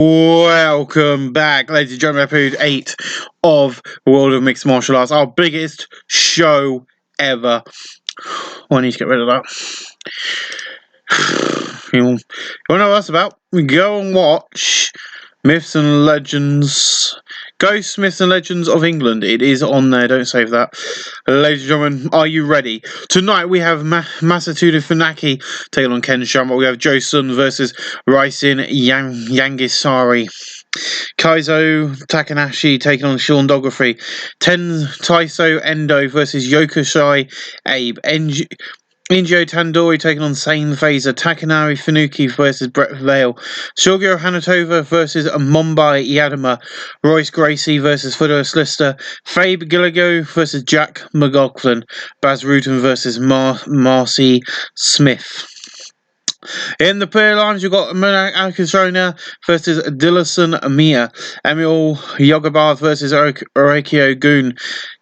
Welcome back, ladies and gentlemen, episode 8 of World of Mixed Martial Arts, our biggest show ever. Oh, I need to get rid of that. You want to know what that's about? Go and watch Myths and Legends, Ghost Myths and Legends of England. It is on there, don't save that. Ladies and gentlemen, are you ready? Tonight we have Masatoda Funaki taking on Ken Shamrock. We have Joe Sun versus Raisen Yangisari. Kaizo Takanashi taking on Sean Doggerfrey. Taiso Endo versus Yokoshai Abe. Injo Tandoori taking on Sane Phaser. Takanari Funuki versus Brett Vale. Shogyo Hanatova versus Mumbai Yadama. Royce Gracie versus Fudor Slister. Fabe Gilligo versus Jack McLaughlin. Baz Rutten versus Marcy Smith. In the player lines, you've got Monak Akizona versus Dillison Mia. Emil Yogabath versus Orekio Goon.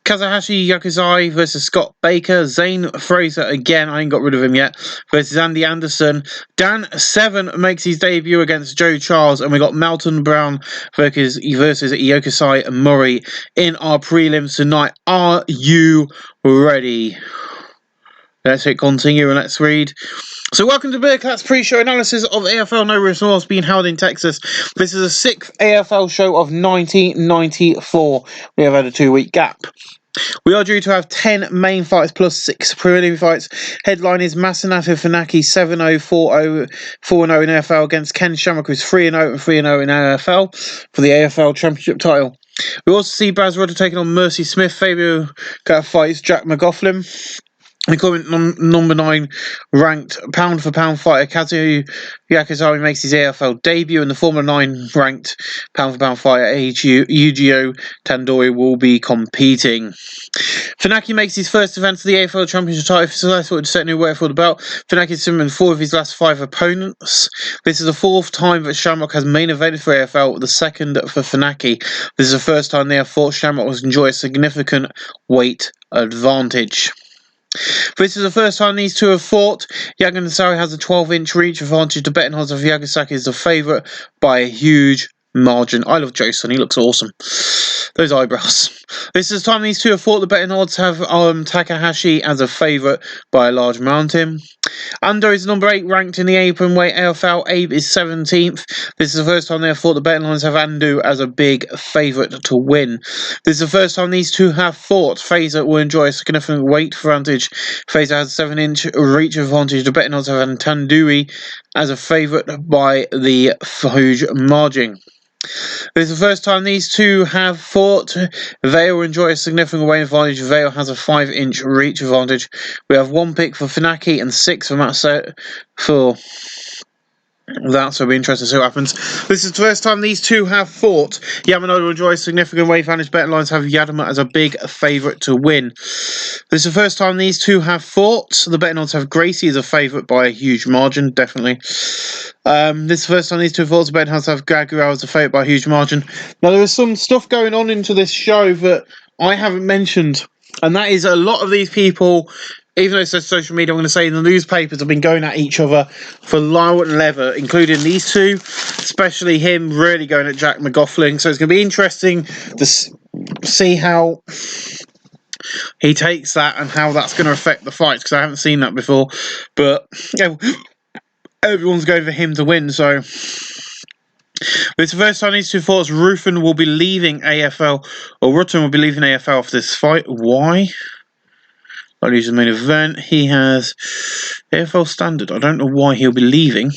Kazuhashi Yakuzai versus Scott Baker. Zane Fraser, again, I ain't got rid of him yet, versus Andy Anderson. Dan Seven makes his debut against Joe Charles. And we got Melton Brown versus Yokosai Murray in our prelims tonight. Are you ready? Let's hit continue and let's read. So welcome to Beer Cat's pre-show analysis of AFL No Resource being held in Texas. This is the 6th AFL show of 1994. We have had a 2-week gap. We are due to have 10 main fights plus 6 preliminary fights. Headline is Masanato Funaki 7-0, 4-0, 4-0 in AFL against Ken Shamrock, who's 3-0 and 3-0 in AFL for the AFL Championship title. We also see Baz Rutten taking on Mercy Smith. Fabio fights Jack McLaughlin. The current number 9 ranked pound for pound fighter Kazuo Yakuzari makes his AFL debut, and the former 9 ranked pound for pound fighter Yujiro Tandoori will be competing. Funaki makes his first defence of the AFL Championship title, so that's what to set a new way for the belt. Funaki has summoned 4 of his last 5 opponents. This is the 4th time that Shamrock has main evented for AFL, the 2nd for Funaki. This is the first time they have fought. Shamrock has enjoyed a significant weight advantage. This is the first time these two have fought. Yaganasari has a 12-inch reach advantage. The betting odds of Yagasaki is the favourite by a huge margin. I love Jason, he looks awesome. Those eyebrows. This is the time these two have fought. The betting odds have Takahashi as a favourite by a large margin. Ando is number 8 ranked in the open weight AFL. Abe is 17th. This is the first time they have fought. The betting odds have Ando as a big favourite to win. This is the first time these two have fought. Phaser will enjoy a significant weight advantage. Phaser has a 7-inch reach advantage. The betting odds have Tandoori as a favourite by the huge margin. This is the first time these two have fought. Vale will enjoy a significant weight advantage. Vale has a 5-inch reach advantage. We have 1 pick for Funaki and 6 for Matt for that, so it'll be interesting to see what happens. This is the first time these two have fought. Yamanoda will enjoy a significant weight advantage. Betting lines have Yadama as a big favourite to win. This is the first time these two have fought. The betting odds have Gracie as a favourite by a huge margin, definitely. This is the first time these two have fought. The betting odds have Gaguao as a favourite by a huge margin. Now, there is some stuff going on into this show that I haven't mentioned, and that is a lot of these people, even though it says social media, I'm going to say the newspapers have been going at each other for low and leather, including these two, especially him really going at Jack McLaughlin. So it's going to be interesting to see how he takes that and how that's going to affect the fights, because I haven't seen that before. But yeah, everyone's going for him to win, so it's the first time these two fought. Rutten will be leaving AFL, or Rutten will be leaving AFL for this fight. Why? I'll use the main event. He has AFL standard. I don't know why he'll be leaving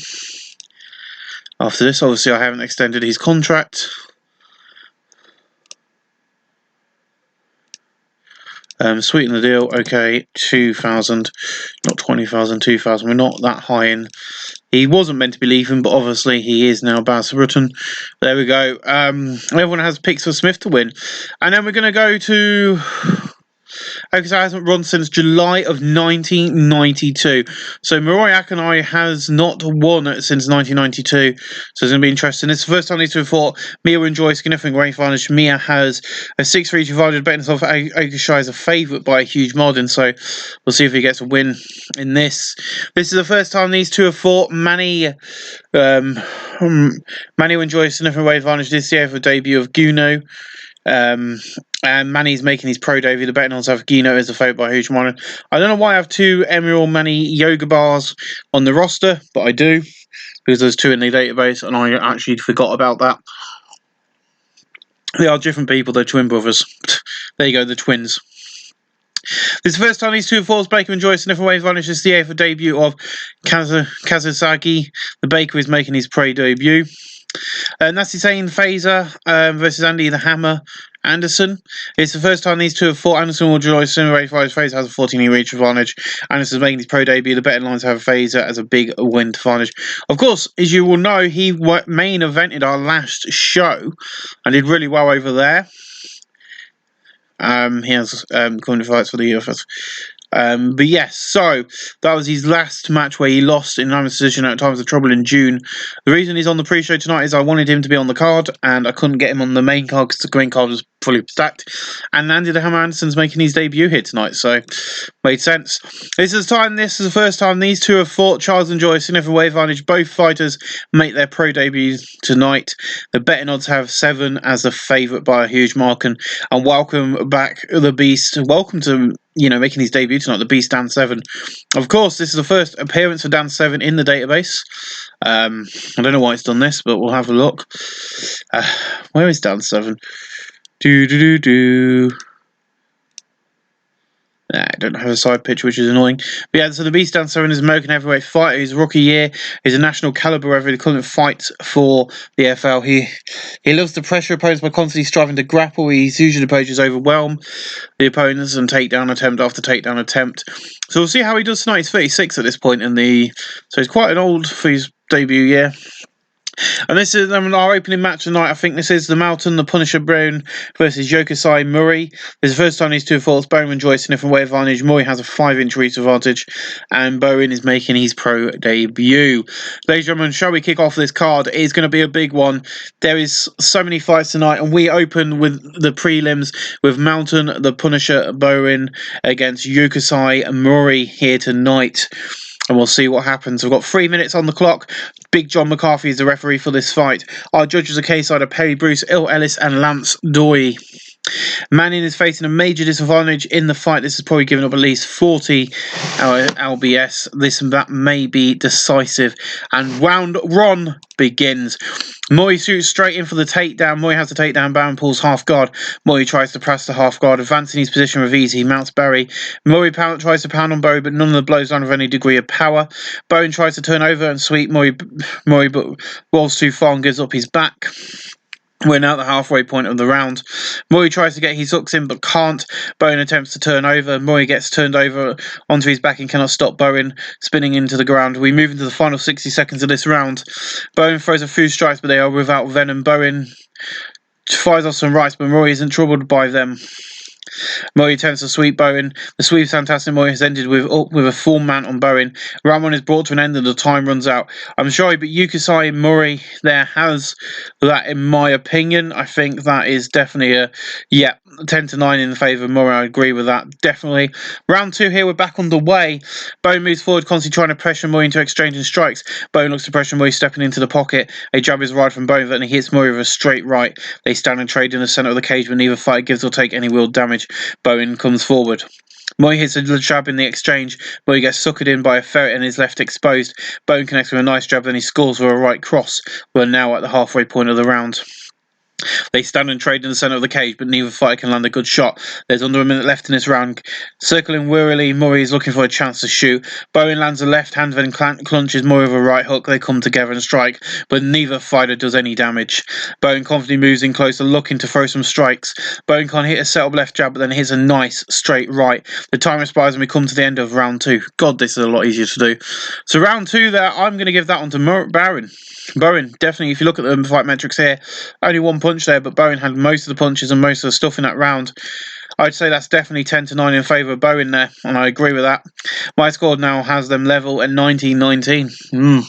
after this. Obviously, I haven't extended his contract. Sweeten the deal. Okay, 2,000, not 20,000, 2,000. We're not that high in. He wasn't meant to be leaving, but obviously he is now. Baz Rutten. There we go. Everyone has picks for Smith to win. And then we're going to go to Okusai hasn't run since July of 1992. So Miroy Akanai has not won since 1992. So it's going to be interesting. It's the first time these two have fought. Mia and Joy significant range advantage. Mia has a 6-3 advantage, betting herself Okusai is a favourite by a huge margin. So we'll see if he gets a win in this. This is the first time these two have fought. Manny and Joy significant range advantage this year for the debut of Guno. And Manny's making his pro debut. The betting odds have Gino as a favourite by a huge margin. I don't know why I have 2 Emerald Manny yoga bars on the roster, but I do, because there's 2 in the database, and I actually forgot about that. They are different people, they're twin brothers. There you go, the twins. This is the first time these two falls. Baker and Joyce and way advantage. This is the for debut of Kazusagi. The Baker is making his pro debut. Nasty Sane Phaser versus Andy the Hammer Anderson. It's the first time these two have fought. Anderson will join Simulated Phaser has a 14 reach advantage. Anderson's making his pro debut. The betting lines have Phaser as a big win advantage. Of course, as you will know, he main evented our last show and did really well over there. He has coming fights for the UFS. But yes, so that was his last match where he lost in unanimous decision at Times of Trouble in June. The reason he's on the pre-show tonight is I wanted him to be on the card, and I couldn't get him on the main card because the main card was fully stacked. And Andy the Hammer Anderson's making his debut here tonight, so made sense. This is the first time these two have fought. Charles and Joyce in every way advantage. Both fighters make their pro debuts tonight. The betting odds have 7 as the favourite by a huge margin. And welcome back, the Beast. Welcome to making his debut tonight, the Beast Dan 7. Of course, this is the first appearance for Dan 7 in the database. I don't know why it's done this, but we'll have a look. Where is Dan 7? I don't have a side picture, which is annoying. But yeah, so the Beast Dan 7 is an American heavyweight fighter. He's a rookie year. He's a national caliber heavyweight. He couldn't fight for the AFL. He loves to pressure opponents by constantly striving to grapple. He's usually approaches overwhelm the opponents and takedown attempt after takedown attempt. So we'll see how he does tonight. He's 36 at this point so he's quite an old for his debut year. And this is our opening match tonight. I think this is the Mountain, the Punisher Brown versus Yokosai Murray. This is the first time these two fought. Bowen and Joyce in different way advantage. Murray has a 5-inch reach advantage, and Bowen is making his pro debut. Ladies and gentlemen, shall we kick off this card? It is going to be a big one. There is so many fights tonight, and we open with the prelims with Mountain, the Punisher Bowen against Yokosai Murray here tonight. And we'll see what happens. We've got 3 minutes on the clock. Big John McCarthy is the referee for this fight. Our judges are K-side are Perry Bruce, Il Ellis and Lance Doy. Manning is facing a major disadvantage in the fight. This is probably giving up at least 40 LBS. That may be decisive. And round one begins. Moy shoots straight in for the takedown. Moy has the takedown, Bowen pulls half guard. Moy tries to press the half guard, advancing his position with ease. He mounts Barry. Moy tries to pound on Bowen, but none of the blows land with any degree of power. Bowen tries to turn over and sweep Moy, but rolls too far and gives up his back. We're now at the halfway point of the round. Moy tries to get his hooks in but can't. Bowen attempts to turn over. Moy gets turned over onto his back and cannot stop Bowen spinning into the ground. We move into the final 60 seconds of this round. Bowen throws a few strikes, but they are without venom. Bowen fires off some rights, but Moy isn't troubled by them. Moy attempts to sweep Bowen. The sweep fantastic Moy has ended with a full mount on Bowen. Round 1 is brought to an end and the time runs out. I'm sorry, but Yokosai Murray there has that in my opinion. I think that is definitely 10-9 in the favour of Murray. I agree with that, definitely. Round 2 here, we're back on the way. Bowen moves forward, constantly trying to pressure Murray into exchanging strikes. Bowen looks to pressure Murray, stepping into the pocket. A jab is right from Bowen, and he hits Murray with a straight right. They stand and trade in the centre of the cage, but neither fighter gives or take any real damage. Bowen comes forward. Moy hits a jab in the exchange, but he gets suckered in by a ferret and is left exposed. Bowen connects with a nice jab, then he scores with a right cross. We're now at the halfway point of the round. They stand and trade in the centre of the cage, but neither fighter can land a good shot. There's under a minute left in this round. Circling wearily, Murray is looking for a chance to shoot. Bowen lands a left hand, then clunches Murray with a right hook. They come together and strike, but neither fighter does any damage. Bowen confidently moves in closer, looking to throw some strikes. Bowen can't hit a set-up left jab, but then hits a nice straight right. The time expires and we come to the end of round 2. God, this is a lot easier to do. So round 2 there, I'm going to give that one to Bowen, definitely, if you look at the fight metrics here, only one punch there, but Bowen had most of the punches and most of the stuff in that round. I'd say that's definitely 10-9 in favour of Bowen there, and I agree with that. My score now has them level at 19-19.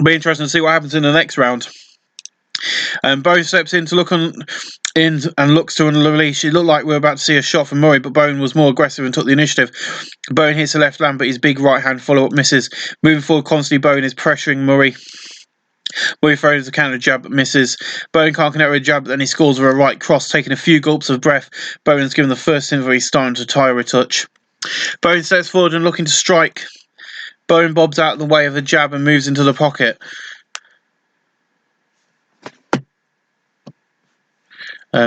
Be interesting to see what happens in the next round. Bowen steps in to look on in and looks to unleash. It looked like we were about to see a shot from Murray, but Bowen was more aggressive and took the initiative. Bowen hits the left hand, but his big right hand follow-up misses. Moving forward constantly, Bowen is pressuring Murray. Murray throws a counter jab but misses. Bowen can't connect with a jab, but then he scores with a right cross, taking a few gulps of breath. Bowen's given the first hint where he's starting to tire a touch. Bowen steps forward and looking to strike. Bowen bobs out of the way of the jab and moves into the pocket.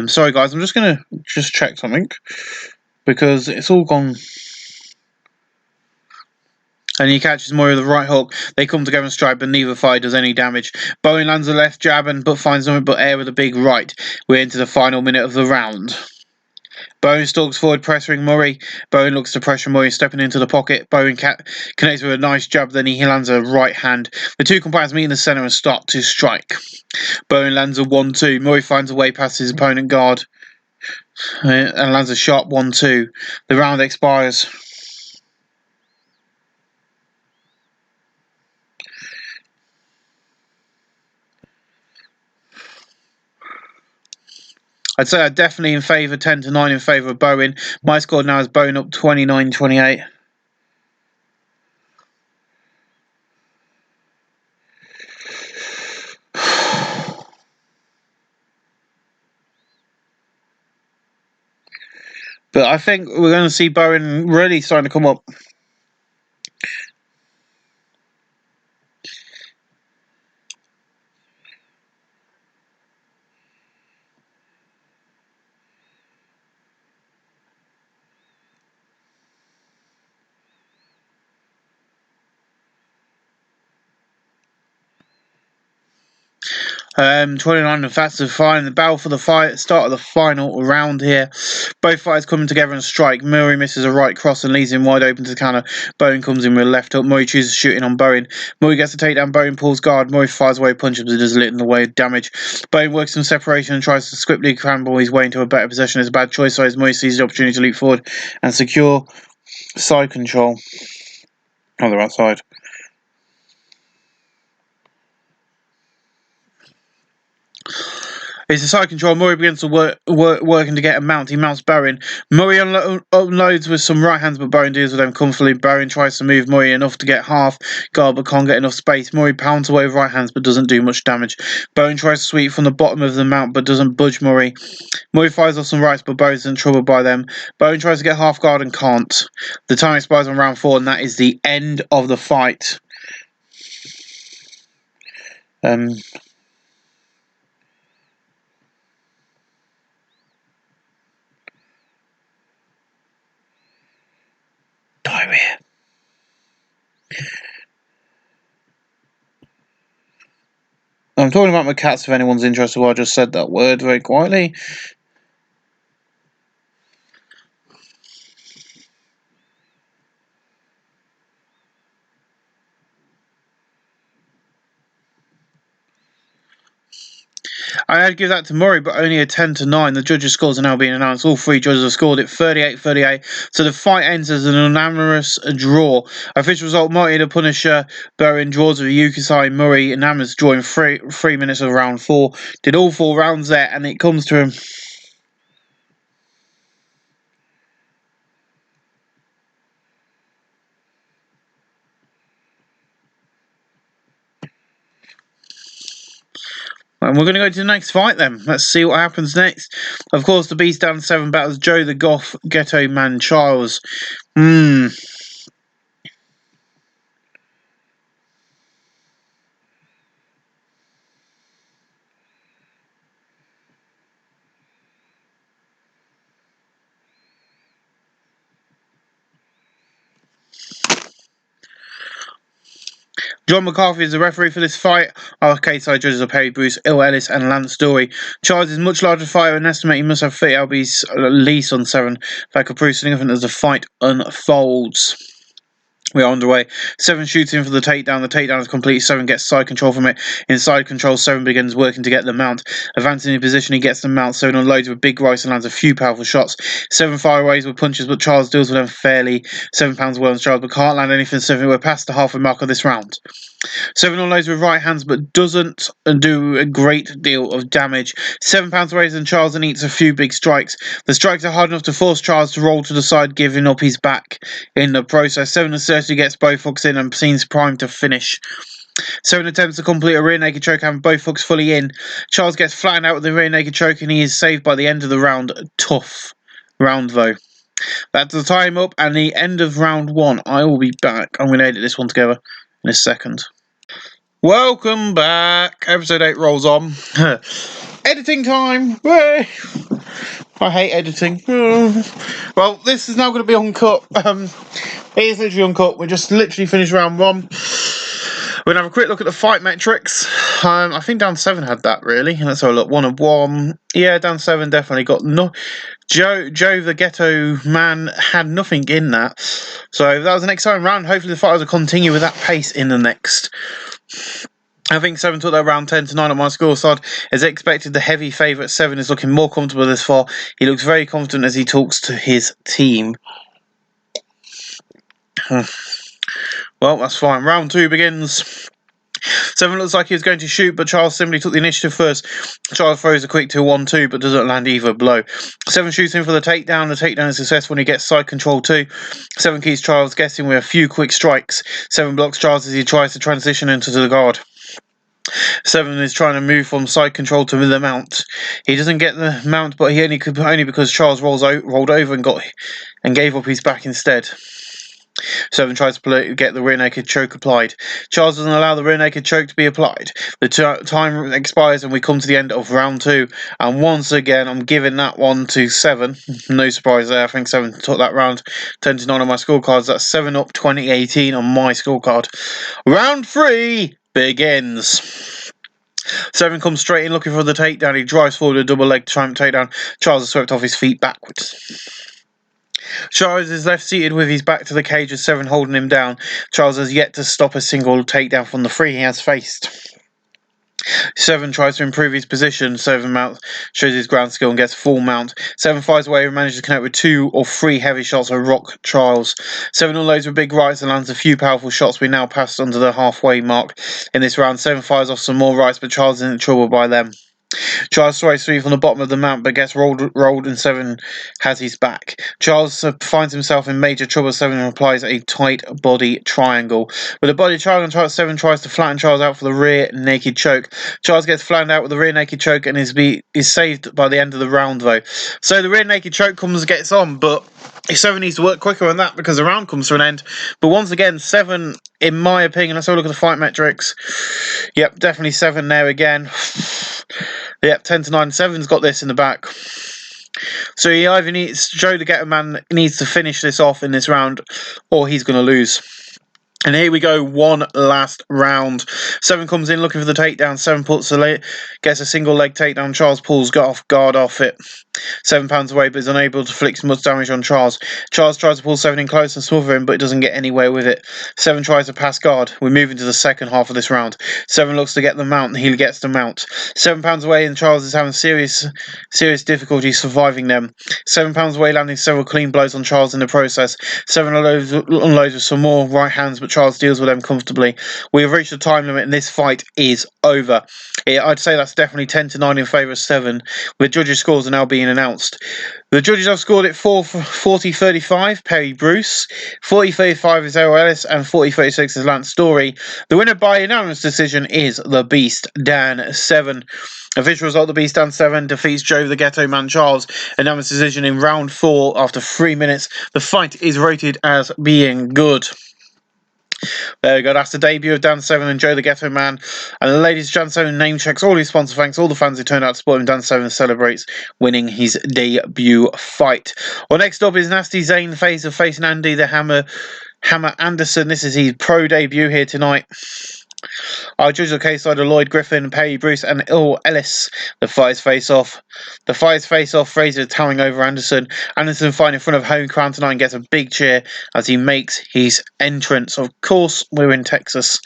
Sorry guys, I'm just going to check something because it's all gone. And he catches Murray with the right hook. They come together and strike, but neither fight does any damage. Bowen lands a left jab but finds nothing but air with a big right. We're into the final minute of the round. Bowen stalks forward, pressuring Murray. Bowen looks to pressure Murray, stepping into the pocket. Bowen connects with a nice jab, then he lands a right hand. The two combatants meet in the centre and start to strike. Bowen lands a 1-2. Murray finds a way past his opponent guard and lands a sharp 1-2. The round expires. I'd say I'm definitely in favour, 10-9 in favour of Bowen. My score now is Bowen up 29-28. But I think we're going to see Bowen really starting to come up. Um, 29 and that's the final. The battle for the fight, start of the final round here. Both fighters coming together and strike. Murray misses a right cross and leaves him wide open to the counter. Bowen comes in with a left hook. Murray chooses shooting on Bowen. Murray gets a takedown. Bowen pulls guard. Murray fires away punches, but does little in the way of damage. Bowen works some separation and tries to swiftly scramble his way into a better position. It's a bad choice, so as Murray sees the opportunity to leap forward and secure side control on the right side. It's a side control. Murray begins to working to get a mount. He mounts Bowen. Murray unloads with some right hands, but Bowen deals with them comfortably. Bowen tries to move Murray enough to get half guard, but can't get enough space. Murray pounds away with right hands, but doesn't do much damage. Bowen tries to sweep from the bottom of the mount, but doesn't budge Murray. Murray fires off some rights, but Bowen's in trouble by them. Bowen tries to get half guard and can't. The time expires on round 4, and that is the end of the fight. Diarrhea. I'm talking about my cats if anyone's interested. Well, I just said that word very quietly. I had to give that to Murray, but only a 10-9. The judges' scores are now being announced. All three judges have scored it 38-38. So the fight ends as an unanimous draw. Official result: Murray the Punisher. Bowen draws with Yukisai. Murray unanimous draw in 3 minutes of round 4. Did all 4 rounds there, and it comes to him. And we're going to go to the next fight then. Let's see what happens next. Of course, the Beast down 7 battles Joe the Goth Ghetto Man Charles. John McCarthy is the referee for this fight. Our case-side judges are Perry Bruce, Il Ellis, and Lance Story. Charles is much larger fighter and estimate he must have 30 lbs at least on 7. That could prove significant as the fight unfolds. We are underway. 7 shoots in for the takedown. The takedown is complete. 7 gets side control from it. Inside control, 7 begins working to get the mount. Advancing in position, he gets the mount. 7 unloads with big rights and lands a few powerful shots. 7 fireaways with punches, but Charles deals with them fairly. 7 pounds well on Charles, but can't land anything. 7, we're past the halfway mark of this round. 7 unloads with right hands, but doesn't do a great deal of damage. 7 pounds away than Charles and eats a few big strikes. The strikes are hard enough to force Charles to roll to the side, giving up his back in the process. 7 assertively gets both hooks in and seems primed to finish. 7 attempts to complete a rear naked choke, having both hooks fully in. Charles gets flattened out with the rear naked choke, and he is saved by the end of the round. Tough round, though. That's the time up and the end of round 1. I will be back. I'm going to edit this one together in a second. Welcome back. Episode 8 rolls on. Editing time. Yay. I hate editing. Well, this is now going to be uncut. It is literally uncut. We just literally finished round 1. We're going to have a quick look at the fight metrics. I think down 7 had that, really. Let's have a look. 1 of 1. Yeah, down 7 definitely got no. Joe the Ghetto Man had nothing in that. So that was an exciting round. Hopefully the fighters will continue with that pace in the next. I think 7 took that round 10-9 on my score side. As expected, the heavy favourite 7 is looking more comfortable this far. He looks very confident as he talks to his team. Well, that's fine. Round 2 begins. 7 looks like he was going to shoot, but Charles simply took the initiative first. Charles throws a quick 2-1-2, but doesn't land either blow. 7 shoots in for the takedown. The takedown is successful when he gets side control too. 7 keeps Charles guessing with a few quick strikes. 7 blocks Charles as he tries to transition into the guard. 7 is trying to move from side control to the mount. He doesn't get the mount, but he only because Charles rolled over and gave up his back instead. 7 tries to get the rear naked choke applied. Charles doesn't allow the rear naked choke to be applied. The time expires and we come to the end of round 2. And once again, I'm giving that one to 7. No surprise there. I think 7 took that round 10-9 on my scorecards. That's 7 up 2018 on my scorecard. Round 3 begins. 7 comes straight in looking for the takedown. He drives forward a double leg triumph takedown. Charles is swept off his feet backwards. Charles is left seated with his back to the cage with 7 holding him down. Charles has yet to stop a single takedown from the 3 he has faced. 7 tries to improve his position. 7 mount shows his ground skill and gets full mount. 7 fires away and manages to connect with 2 or 3 heavy shots that rock Charles. 7 unloads with big rights and lands a few powerful shots. We now passed under the halfway mark in this round. 7 fires off some more rights, but Charles isn't in trouble by them. Charles throws 3 from the bottom of the mount but gets rolled and 7 has his back. Charles finds himself in major trouble. 7 applies a tight body triangle. With a body triangle, 7 tries to flatten Charles out for the rear naked choke. Charles gets flattened out with the rear naked choke and is saved by the end of the round though. So the rear naked choke gets on, but 7 needs to work quicker on that because the round comes to an end. But once again, 7, in my opinion, let's have a look at the fight metrics. Yep, definitely 7 there again. Yep, 10-9. 7's got this in the back. So he either needs Joe the Ghetto Man needs to finish this off in this round, or he's going to lose. And here we go, one last round. 7 comes in looking for the takedown. 7 gets a single leg takedown. Charles pulls guard off it. 7 pounds away, but is unable to inflict much damage on Charles. Charles tries to pull 7 in close and smother him, but doesn't get anywhere with it. 7 tries to pass guard. We move into the second half of this round. 7 looks to get the mount, and he gets the mount. 7 pounds away, and Charles is having serious difficulty surviving them. 7 pounds away, landing several clean blows on Charles in the process. 7 unloads with some more right hands, but Charles deals with them comfortably. We have reached the time limit, and this fight is over. I'd say that's definitely 10-9 in favour of 7. The judges' scores are now being announced. The judges have scored it 40-35, Perry Bruce. 40-35 is Errol Ellis, and 40-36 is Lance Story. The winner by unanimous decision is the Beast, Dan 7. Official result, the Beast Dan 7 defeats Joe the Ghetto Man Charles. Unanimous decision in round 4 after 3 minutes. The fight is rated as being good. There we go, that's the debut of Dan 7 and Joe the Ghetto Man. And ladies, Dan 7 name checks all his sponsor, thanks all the fans who turned out to support him. Dan 7 celebrates winning his debut fight. Well, next up is Nasty Zane facing Andy the Hammer Anderson. This is his pro debut here tonight. Our judges of case side are Lloyd Griffin, Perry Bruce, and Earl Ellis. The fighters face off. Fraser towering over Anderson. Anderson fighting in front of home crowd tonight and gets a big cheer as he makes his entrance. Of course, we're in Texas.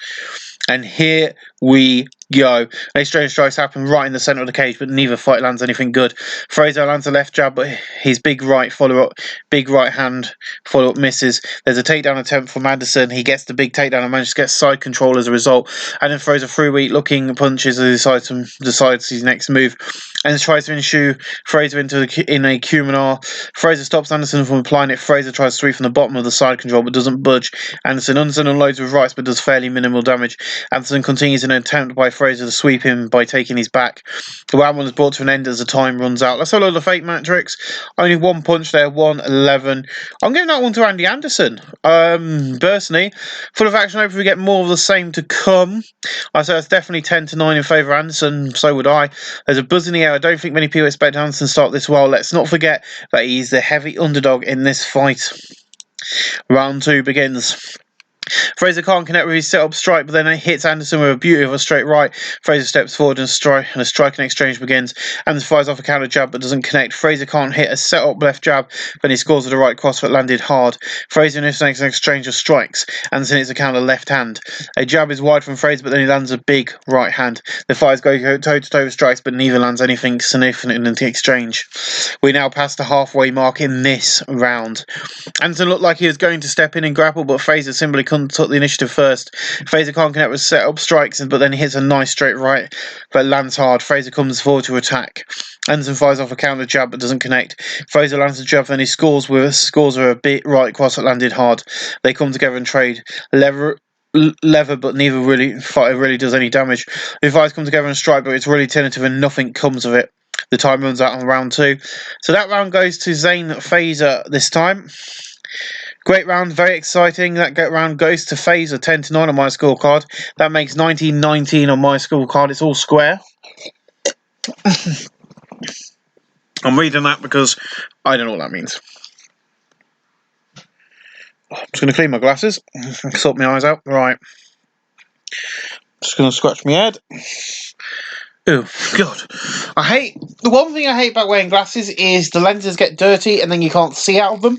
And here we go. A strange strikes happen right in the centre of the cage, but neither fight lands anything good. Fraser lands a left jab, but his big right hand follow up misses. There's a takedown attempt from Anderson. He gets the big takedown and manages to get side control as a result. And then throws a three-week looking punches as he decides his next move. And tries to ensue Fraser in a Wmma. Fraser stops Anderson from applying it. Fraser tries to sweep from the bottom of the side control but doesn't budge. Anderson unloads with rights but does fairly minimal damage. Anderson continues in an attempt by Fraser to sweep him by taking his back. The round one is brought to an end as the time runs out. Let's have a look at the fake matrix. Only one punch there, 1-11. I'm giving that one to Andy Anderson. Personally, full of action. Hopefully we get more of the same to come. I say it's definitely 10-9 in favour of Anderson. So would I. There's a buzz in the air. I don't think many people expect Anderson to start this well. Let's not forget that he's the heavy underdog in this fight. Round 2 begins. Fraser can't connect with his set-up strike, but then it hits Anderson with a beauty of a straight right. Fraser steps forward and a striking exchange begins. Anderson fires off a counter jab but doesn't connect. Fraser can't hit a set-up left jab, but he scores with a right cross that landed hard. Fraser initiates an exchange of strikes. Anderson hits a counter left hand. A jab is wide from Fraser, but then he lands a big right hand. The fighters go toe-to-toe with strikes, but neither lands anything significant in the exchange. We now pass the halfway mark in this round. Anderson looked like he was going to step in and grapple, but Fraser simply took the initiative first. Fraser can't connect with set-up strikes, but then he hits a nice straight right but lands hard. Fraser comes forward to attack. Anderson fires off a counter jab but doesn't connect. Fraser lands a jab, then he scores with a big right cross that landed hard. They come together and trade lever, but neither fighter really does any damage. The fighters come together and strike, but it's really tentative and nothing comes of it. The time runs out on round 2. So that round goes to Zane Fraser this time. Great round, very exciting. That round goes to Fraser, 10-9 on my scorecard. That makes 19-19 on my scorecard. It's all square. I'm reading that because I don't know what that means. I'm just going to clean my glasses, sort my eyes out. Right. Just going to scratch my head. Oh, God. The one thing I hate about wearing glasses is the lenses get dirty and then you can't see out of them.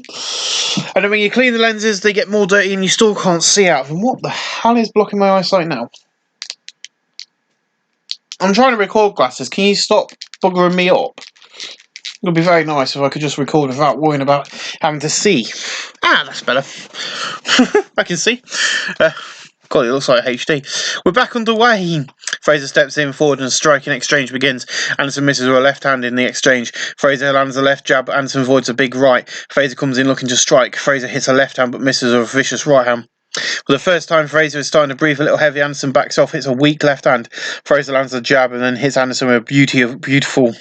And then when you clean the lenses, they get more dirty and you still can't see out of them. What the hell is blocking my eyesight now? I'm trying to record glasses. Can you stop buggering me up? It would be very nice if I could just record without worrying about having to see. That's better. I can see. God, it looks like HD. We're back underway. Fraser steps in forward and a striking exchange begins. Anderson misses with a left hand in the exchange. Fraser lands a left jab. Anderson avoids a big right. Fraser comes in looking to strike. Fraser hits a left hand but misses with a vicious right hand. For the first time, Fraser is starting to breathe a little heavy. Anderson backs off, hits a weak left hand. Fraser lands a jab and then hits Anderson with a beautiful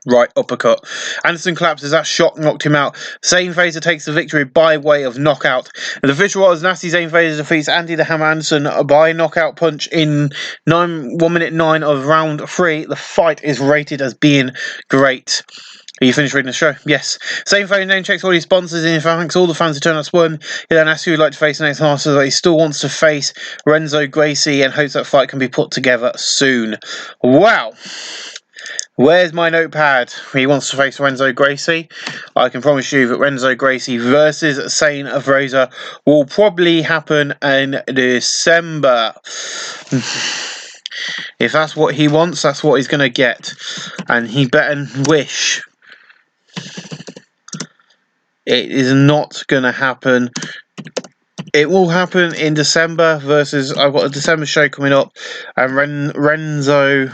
right uppercut. Anderson collapses. That shock knocked him out. Zane Fraser takes the victory by way of knockout. The official was nasty. Zane Fraser defeats Andy the Hammer Anderson by knockout punch in 1 minute 9 of round 3. The fight is rated as being great. Are you finished reading the show? Yes. Zane Fraser name checks all his sponsors and thanks all the fans who turned up to support him. He then asks who he'd like to face next and answers that he still wants to face Renzo Gracie and hopes that fight can be put together soon. Wow. Where's my notepad? He wants to face Renzo Gracie. I can promise you that Renzo Gracie versus Zane Fraser will probably happen in December. If that's what he wants, that's what he's going to get. And he better wish. It is not going to happen. It will happen in December versus... I've got a December show coming up. And Renzo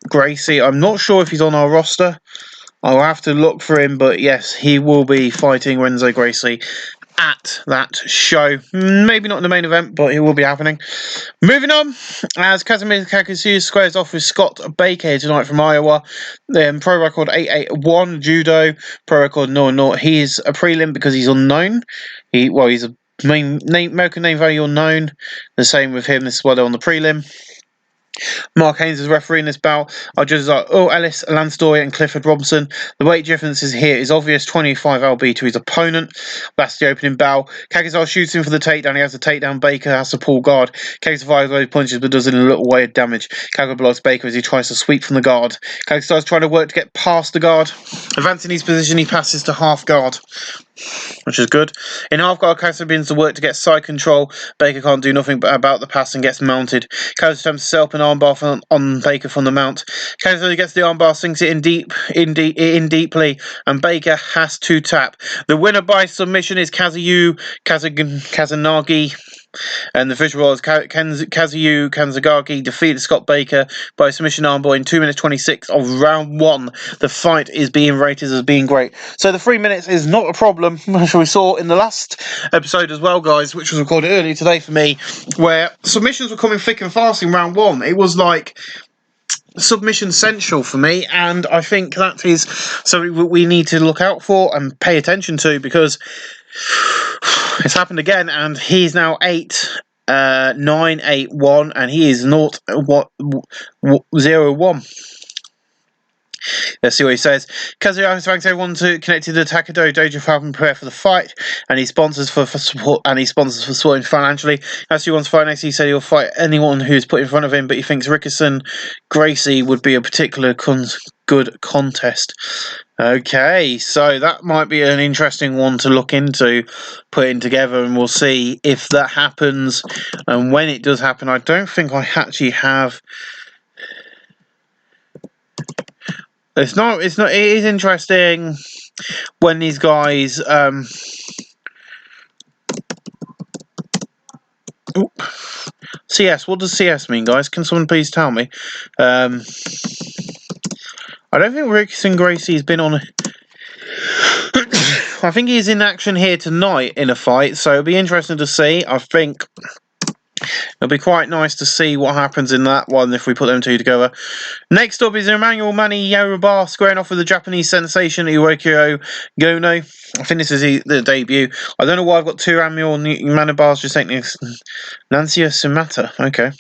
Gracie, I'm not sure if he's on our roster. I'll have to look for him, but yes, he will be fighting Renzo Gracie at that show. Maybe not in the main event, but it will be happening. Moving on, as Casimir Kakasuyu squares off with Scott Baker here tonight from Iowa. Pro record 881, judo, pro record 0-0. He is a prelim because he's unknown. He's a American name value unknown. The same with him. This is why they're on the prelim. Mark Haynes is refereeing this bout. Our judges are Ellis, Lansdowne and Clifford Robinson. The weight difference is here is obvious, 25 lb to his opponent. That's the opening bout. Kagazar shoots him for the takedown. He has a takedown. Baker has to pull guard. Kagazar fires loads of punches but does it in a little way of damage. Kagazar blocks Baker as he tries to sweep from the guard. Kagazar is trying to work to get past the guard. Advancing his position, he passes to half guard, which is good. In half guard, Kagazar begins to work to get side control. Baker can't do nothing about the pass and gets mounted. Kagazar attempts to set up an armbar on Baker from the mount. Kagazar gets the armbar, sinks it in deeply, and Baker has to tap. The winner by submission is Kazanagi. And the official was Kazuyu Kanzagaki defeated Scott Baker by submission armbar in 2 minutes 26 of round 1. The fight is being rated as being great. So the 3 minutes is not a problem, as we saw in the last episode as well, guys, which was recorded earlier today for me, where submissions were coming thick and fast in round 1. It was like submission central for me, and I think that is something we need to look out for and pay attention to, because it's happened again, and he's now 8-9-8-1, and he is 0-1. Let's see what he says. Kazuya thanks everyone to connected to Takado Dojo for helping prepare for the fight, and he sponsors for support, and he sponsors for supporting financially. As he wants to fight next, he said he'll fight anyone who's put in front of him, but he thinks Rickerson Gracie would be a particular good contest. Okay, so that might be an interesting one to look into, putting together, and we'll see if that happens. And when it does happen, I don't think I actually have. It's not. It is interesting when these guys. CS. What does CS mean, guys? Can someone please tell me? I don't think Rickson Gracie's been on. I think he's in action here tonight in a fight, so it'll be interesting to see. I think it'll be quite nice to see what happens in that one if we put them two together. Next up is Emmanuel Manny Yoruba squaring off with the Japanese sensation Iwakio Gono. I think this is the debut. I don't know why I've got two Emmanuel Manibars just saying this. Nancia Sumata. Okay.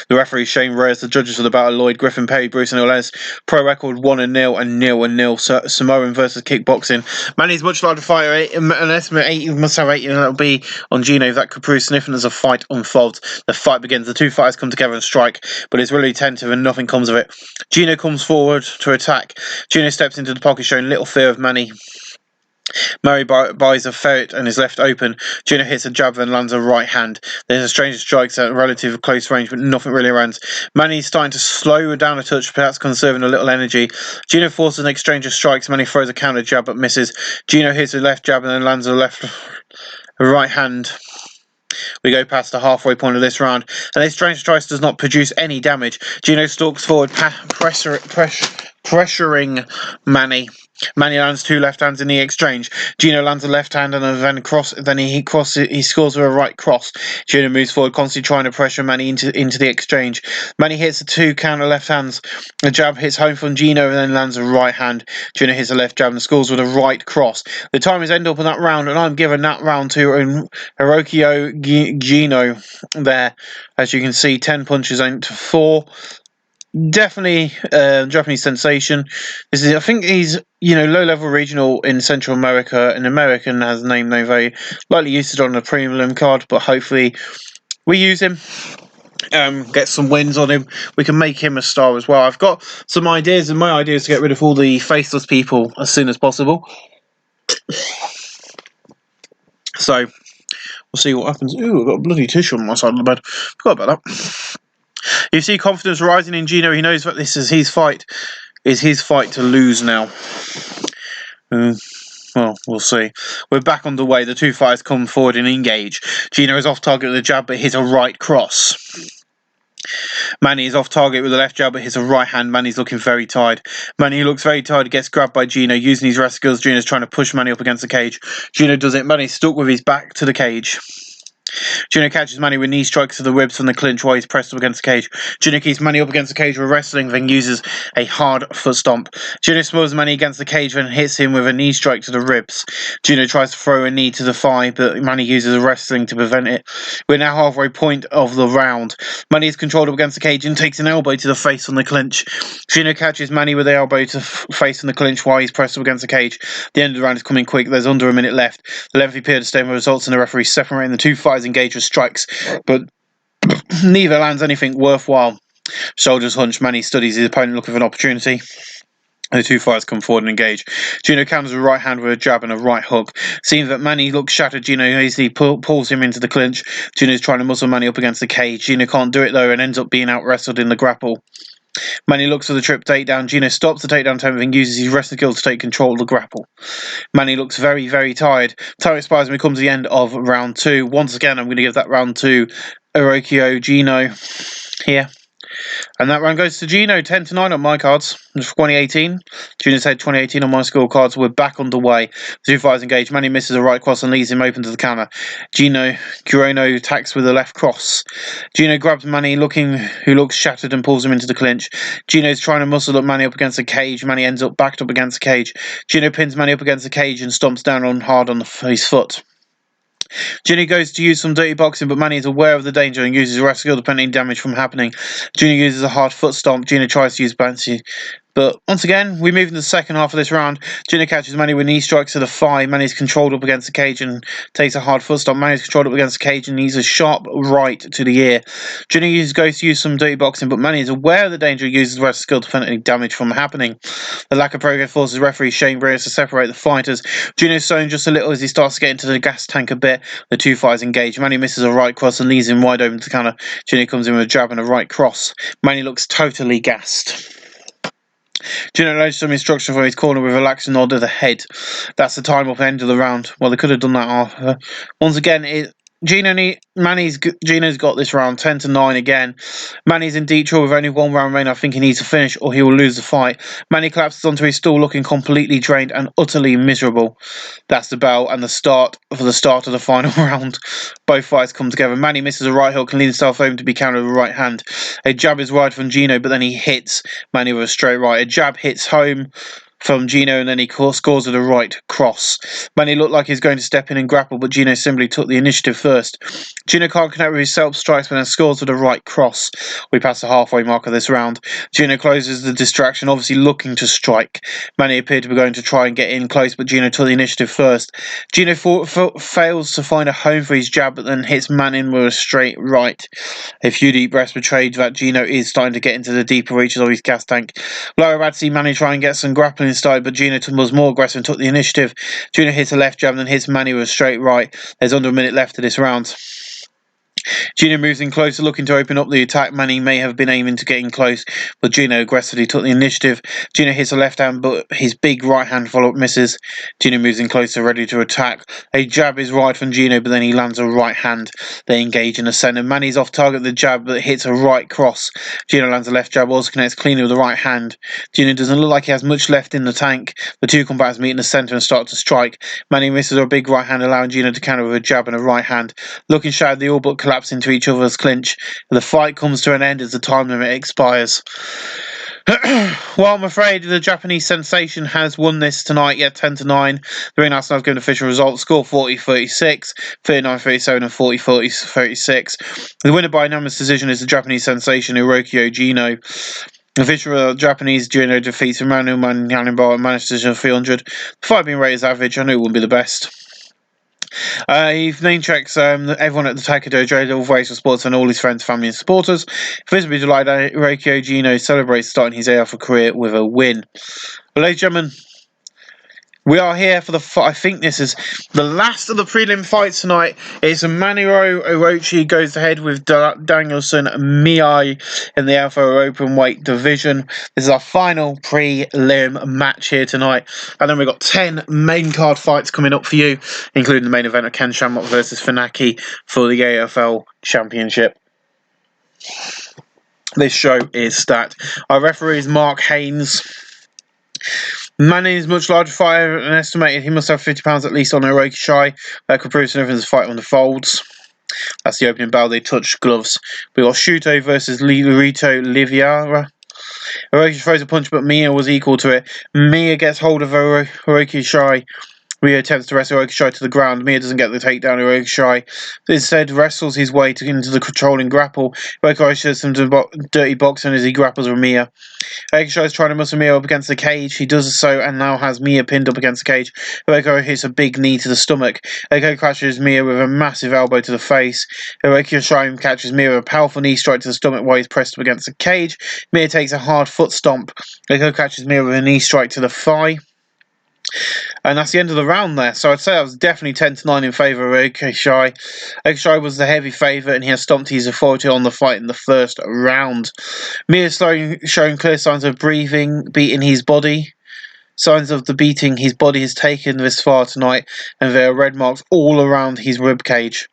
The referee Shane Reyes, the judges for the battle Lloyd Griffin, Perry Bruce and Oles. Pro record 1-0 and 0-0. Samoan versus kickboxing. Manny's much larger fighter, an estimate 8, must have 8, and that'll be on Gino. That could prove sniffing as a fight unfolds. The fight begins. The two fighters come together and strike, but it's really tentative and nothing comes of it. Gino comes forward to attack. Gino steps into the pocket, showing little fear of Manny. Murray buys a ferret and is left open. Gino hits a jab and lands a right hand. There's a stranger strikes at relative close range, but nothing really lands. Manny's starting to slow down a touch, perhaps conserving a little energy. Gino forces an exchange of strikes. Manny throws a counter jab but misses. Gino hits a left jab and then lands a right hand. We go past the halfway point of this round, and this strange strike does not produce any damage. Gino stalks forward, pressuring Manny. Manny lands two left hands in the exchange. Gino lands a left hand and then he scores with a right cross. Gino moves forward, constantly trying to pressure Manny into the exchange. Manny hits the two counter left hands. The jab hits home from Gino and then lands a right hand. Gino hits a left jab and scores with a right cross. The time is end up in that round, and I'm giving that round to Hirokio Gino there. As you can see, 10 punches ain't to 4. Definitely Japanese sensation. I think he's low-level regional in Central America, and American has a name no very likely used it on a premium card, but hopefully we use him, get some wins on him. We can make him a star as well. I've got some ideas, and my idea is to get rid of all the faceless people as soon as possible. So we'll see what happens. Ooh, I've got a bloody tissue on my side of the bed. Forgot about that. You see confidence rising in Gino. He knows that this is his fight. Is his fight to lose now. Well, we'll see. We're back on the way. The two fighters come forward and engage. Gino is off target with a jab, but hits a right cross. Manny is off target with a left jab, but hits a right hand. Manny's looking very tired. Manny looks very tired. Gets grabbed by Gino. Using his wrestling skills, Gino's trying to push Manny up against the cage. Gino does it. Manny's stuck with his back to the cage. Gino catches Manny with knee strikes to the ribs from the clinch while he's pressed up against the cage. Gino keeps Manny up against the cage with wrestling, then uses a hard foot stomp. Gino smothers Manny against the cage, then hits him with a knee strike to the ribs. Gino tries to throw a knee to the thigh, but Manny uses a wrestling to prevent it. We're now halfway point of the round. Manny is controlled up against the cage and takes an elbow to the face on the clinch. Gino catches Manny with the elbow to face on the clinch while he's pressed up against the cage. The end of the round is coming quick. There's under a minute left. The lengthy period of statement results in the referee separating the two fighters engaged with strikes, but neither lands anything worthwhile. Shoulders hunched, Manny studies his opponent looking for an opportunity. The two fighters come forward and engage. Gino counters a right hand with a jab and a right hook. Seeing that Manny looks shattered, Gino easily pulls him into the clinch. Gino's trying to muscle Manny up against the cage. Gino can't do it though and ends up being out-wrestled in the grapple. Manny looks for the trip takedown. Gino stops the takedown attempt and uses his wrestling skills to take control of the grapple. Manny looks very, very tired. Time expires and we come to the end of round 2. Once again, I'm going to give that round to Irokio Gino here. And that round goes to Gino, 10-9 on my cards. 2018. Gino's head 2018 on my scorecards. We're back underway. The two fighters engage. Manny misses a right cross and leaves him open to the counter. Gino Curono attacks with a left cross. Gino grabs Manny, who looks shattered, and pulls him into the clinch. Gino's trying to muscle up Manny up against the cage. Manny ends up backed up against the cage. Gino pins Manny up against the cage and stomps down hard on his foot. Gino goes to use some dirty boxing, but Manny is aware of the danger and uses wrestling skill to prevent any damage from happening. Gino uses a hard foot stomp. Gino tries to use bouncy. But once again, we move into the second half of this round. Gino catches Manny with knee strikes to the thigh. Manny is controlled up against the cage and takes a hard foot stomp. Manny is controlled up against the cage and uses a sharp right to the ear. Gino goes to use some dirty boxing, but Manny is aware of the danger and uses wrestling skill to prevent any damage from happening. The lack of progress forces referee Shane Breers to separate the fighters. Gino is slowing just a little as he starts to get into the gas tank a bit. The two fighters engage. Manny misses a right cross and leaves him wide open to the counter. Gino comes in with a jab and a right cross. Manny looks totally gassed. Gino noticed some instruction from his corner with a relaxed nod of the head. That's the time up end of the round. Well, they could have done that after. Once again, Gino's got this round 10-9 again. Manny's in deep trouble with only one round remaining. I think he needs to finish or he will lose the fight. Manny collapses onto his stool looking completely drained and utterly miserable. That's the bell and the start of the final round. Both fights come together. Manny misses a right hook and leaves himself home to be countered with a right hand. A jab is wide from Gino, but then he hits Manny with a straight right. A jab hits home from Gino and then he scores with a right cross. Manny looked like he was going to step in and grapple, but Gino simply took the initiative first. Gino can't connect with his self-strikes but then scores with a right cross. We pass the halfway mark of this round. Gino closes the distraction, obviously looking to strike. Manny appeared to be going to try and get in close, but Gino took the initiative first. Gino fails to find a home for his jab, but then hits Manny with a straight right. A few deep breaths betrayed that Gino is starting to get into the deeper reaches of his gas tank. Lower bad see Manny try and get some grappling style, but Gino was more aggressive and took the initiative. Gino hits a left jab and then hits Manny with a straight right. There's under a minute left of this round. Gino moves in closer, looking to open up the attack. Manny may have been aiming to get in close, but Gino aggressively took the initiative. Gino hits a left hand, but his big right hand follow-up misses. Gino moves in closer, ready to attack. A jab is wide from Gino, but then he lands a right hand. They engage in the center. Manny's off target with the jab, but hits a right cross. Gino lands a left jab, also connects cleanly with the right hand. Gino doesn't look like he has much left in the tank. The two combatants meet in the center and start to strike. Manny misses a big right hand, allowing Gino to counter with a jab and a right hand. Looking shattered, they all but collapse into each other's clinch. The fight comes to an end as the time limit expires. Well, I'm afraid the Japanese sensation has won this tonight, 10-9. The ring announcers have given official results. Score 40-36, 39-37 and 40-36. The winner by unanimous decision is the Japanese sensation Irokio Gino. Official Japanese Gino defeats Emmanuel Manyanimba and managed decision of 300. The fight being rated as average. I knew it wouldn't be the best. He name checks everyone at the Taika Dojo, all racial sports, and all his friends, family, and supporters. Visibly delighted, Irokio Gino celebrates starting his AFL career with a win. Well, ladies and gentlemen, we are here for I think this is the last of the prelim fights tonight. It's Maniro Orochi goes ahead with Danielson Miyai in the Alpha Open Weight division. This is our final prelim match here tonight. And then we've got 10 main card fights coming up for you, including the main event of Ken Shamrock versus Funaki for the AFL Championship. This show is stacked. Our referee is Mark Haynes. Manny is much larger fighter and estimated he must have £50 at least on Hiroki Shai. That could prove significant as the fight unfolds. That's the opening bell. They touch gloves. We got Shuto versus Rito Liviara. Hiroki throws a punch, but Mia was equal to it. Mia gets hold of Hiroki Shai. Mia attempts to wrestle Hiroki Shai to the ground. Mia doesn't get the takedown. Hiroki Shai instead wrestles his way into the controlling grapple. Hiroki Shai shows some dirty boxing as he grapples with Mia. Hiroki Shai is trying to muscle Mia up against the cage. He does so and now has Mia pinned up against the cage. Hiroki hits a big knee to the stomach. Hiroki catches Mia with a massive elbow to the face. Hiroki Shai catches Mia with a powerful knee strike to the stomach while he's pressed up against the cage. Mia takes a hard foot stomp. Hiroki catches Mia with a knee strike to the thigh. And that's the end of the round there. So I'd say that was definitely 10-9 in favour of Hiroki Shai. Hiroki Shai was the heavy favourite and he has stomped his authority on the fight in the first round. Mia showing clear signs of beating his body. Signs of the beating his body has taken this far tonight, and there are red marks all around his ribcage.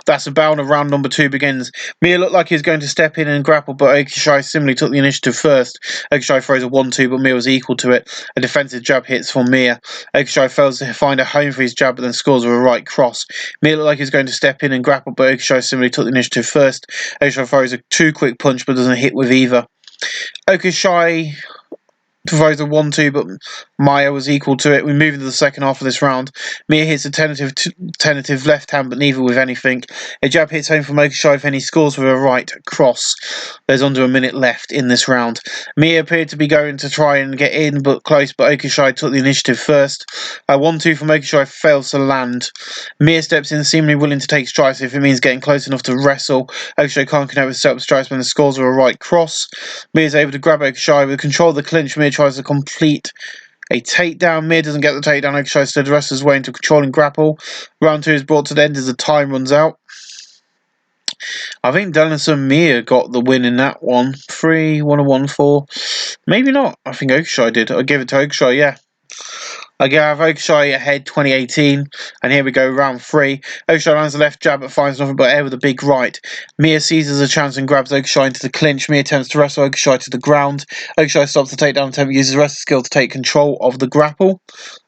That's about when round number 2 begins. Mia looked like he was going to step in and grapple, but Hiroki Shai similarly took the initiative first. Hiroki Shai throws a 1-2, but Mia was equal to it. A defensive jab hits from Mia. Hiroki Shai fails to find a home for his jab, but then scores with a right cross. Mia looked like he was going to step in and grapple, but Hiroki Shai similarly took the initiative first. Hiroki Shai throws a 2-quick punch, but doesn't hit with either. Hiroki Shai throws a 1-2, but Maya was equal to it. We move into the second half of this round. Mia hits a tentative left hand, but neither with anything. A jab hits home from Hiroki Shai, and he scores with a right cross. There's under a minute left in this round. Mia appeared to be going to try and get in, but close, but Hiroki Shai took the initiative first. A 1-2 from Hiroki Shai fails to land. Mia steps in, seemingly willing to take strikes if it means getting close enough to wrestle. Hiroki Shai can't connect with setup strikes when the scores with a right cross. Mia is able to grab Hiroki Shai with control of the clinch. Mia tries to complete a takedown. Mia doesn't get the takedown. Hiroki Shai instead wrestles his way into a controlling grapple. Round 2 is brought to the end as the time runs out. I think Denison Mia got the win in that one. 3-1-1-4. Maybe not. I think Hiroki Shai did. I'll give it to Hiroki Shai, yeah. I have Hiroki Shai ahead 2018, and here we go, round 3. Hiroki Shai lands the left jab but finds nothing but air with a big right. Mia seizes a chance and grabs Hiroki Shai into the clinch. Mia attempts to wrestle Hiroki Shai to the ground. Hiroki Shai stops the takedown attempt, uses wrestling skill to take control of the grapple.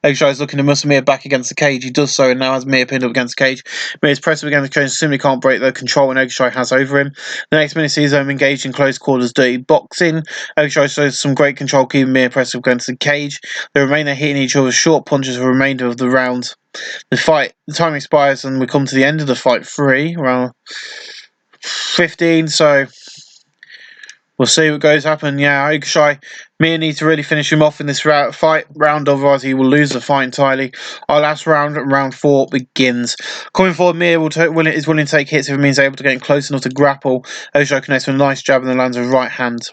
Hiroki Shai is looking to muscle Mia back against the cage. He does so and now has Mia pinned up against the cage. Mia is pressed up against the cage and simply can't break the control when Hiroki Shai has over him. The next minute sees them engaged in close quarters dirty boxing. Hiroki Shai shows some great control, keeping Mia pressed up against the cage. They remain there hitting each other short punches for the remainder of the round. The time expires and we come to the end of the fight 3, around 15, so we'll see what goes happen. Yeah, Hiroki Shai, Mia needs to really finish him off in this fight round, otherwise he will lose the fight entirely. Our last round, round 4, begins. Coming forward, Mia is willing to take hits if it means able to get close enough to grapple. Hiroki Shai connects with a nice jab and then lands a right hand.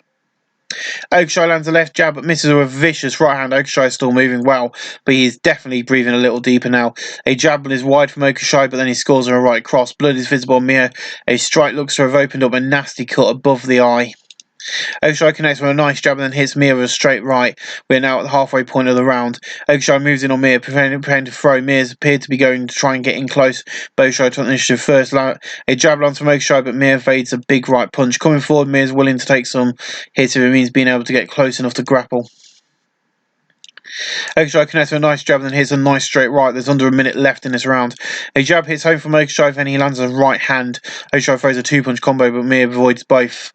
Hiroki Shai lands a left jab but misses with a vicious right hand. Hiroki Shai is still moving well, but he is definitely breathing a little deeper now. A jab is wide from Hiroki Shai, but then he scores on a right cross. Blood is visible on Mia. A strike looks to have opened up a nasty cut above the eye. Hiroki Shai connects with a nice jab and then hits Mia with a straight right. We are now at the halfway point of the round. Hiroki Shai moves in on Mia, preparing to throw. Mia appeared to be going to try and get in close. Hiroki Shai took the initiative first. A jab lands from Hiroki Shai, but Mia evades a big right punch. Coming forward, Mia is willing to take some hits if it means being able to get close enough to grapple. Hiroki Shai connects with a nice jab and then hits a nice straight right. There's under a minute left in this round. A jab hits home from Hiroki Shai and he lands a right hand. Hiroki Shai throws a 2-punch combo, but Mia avoids both.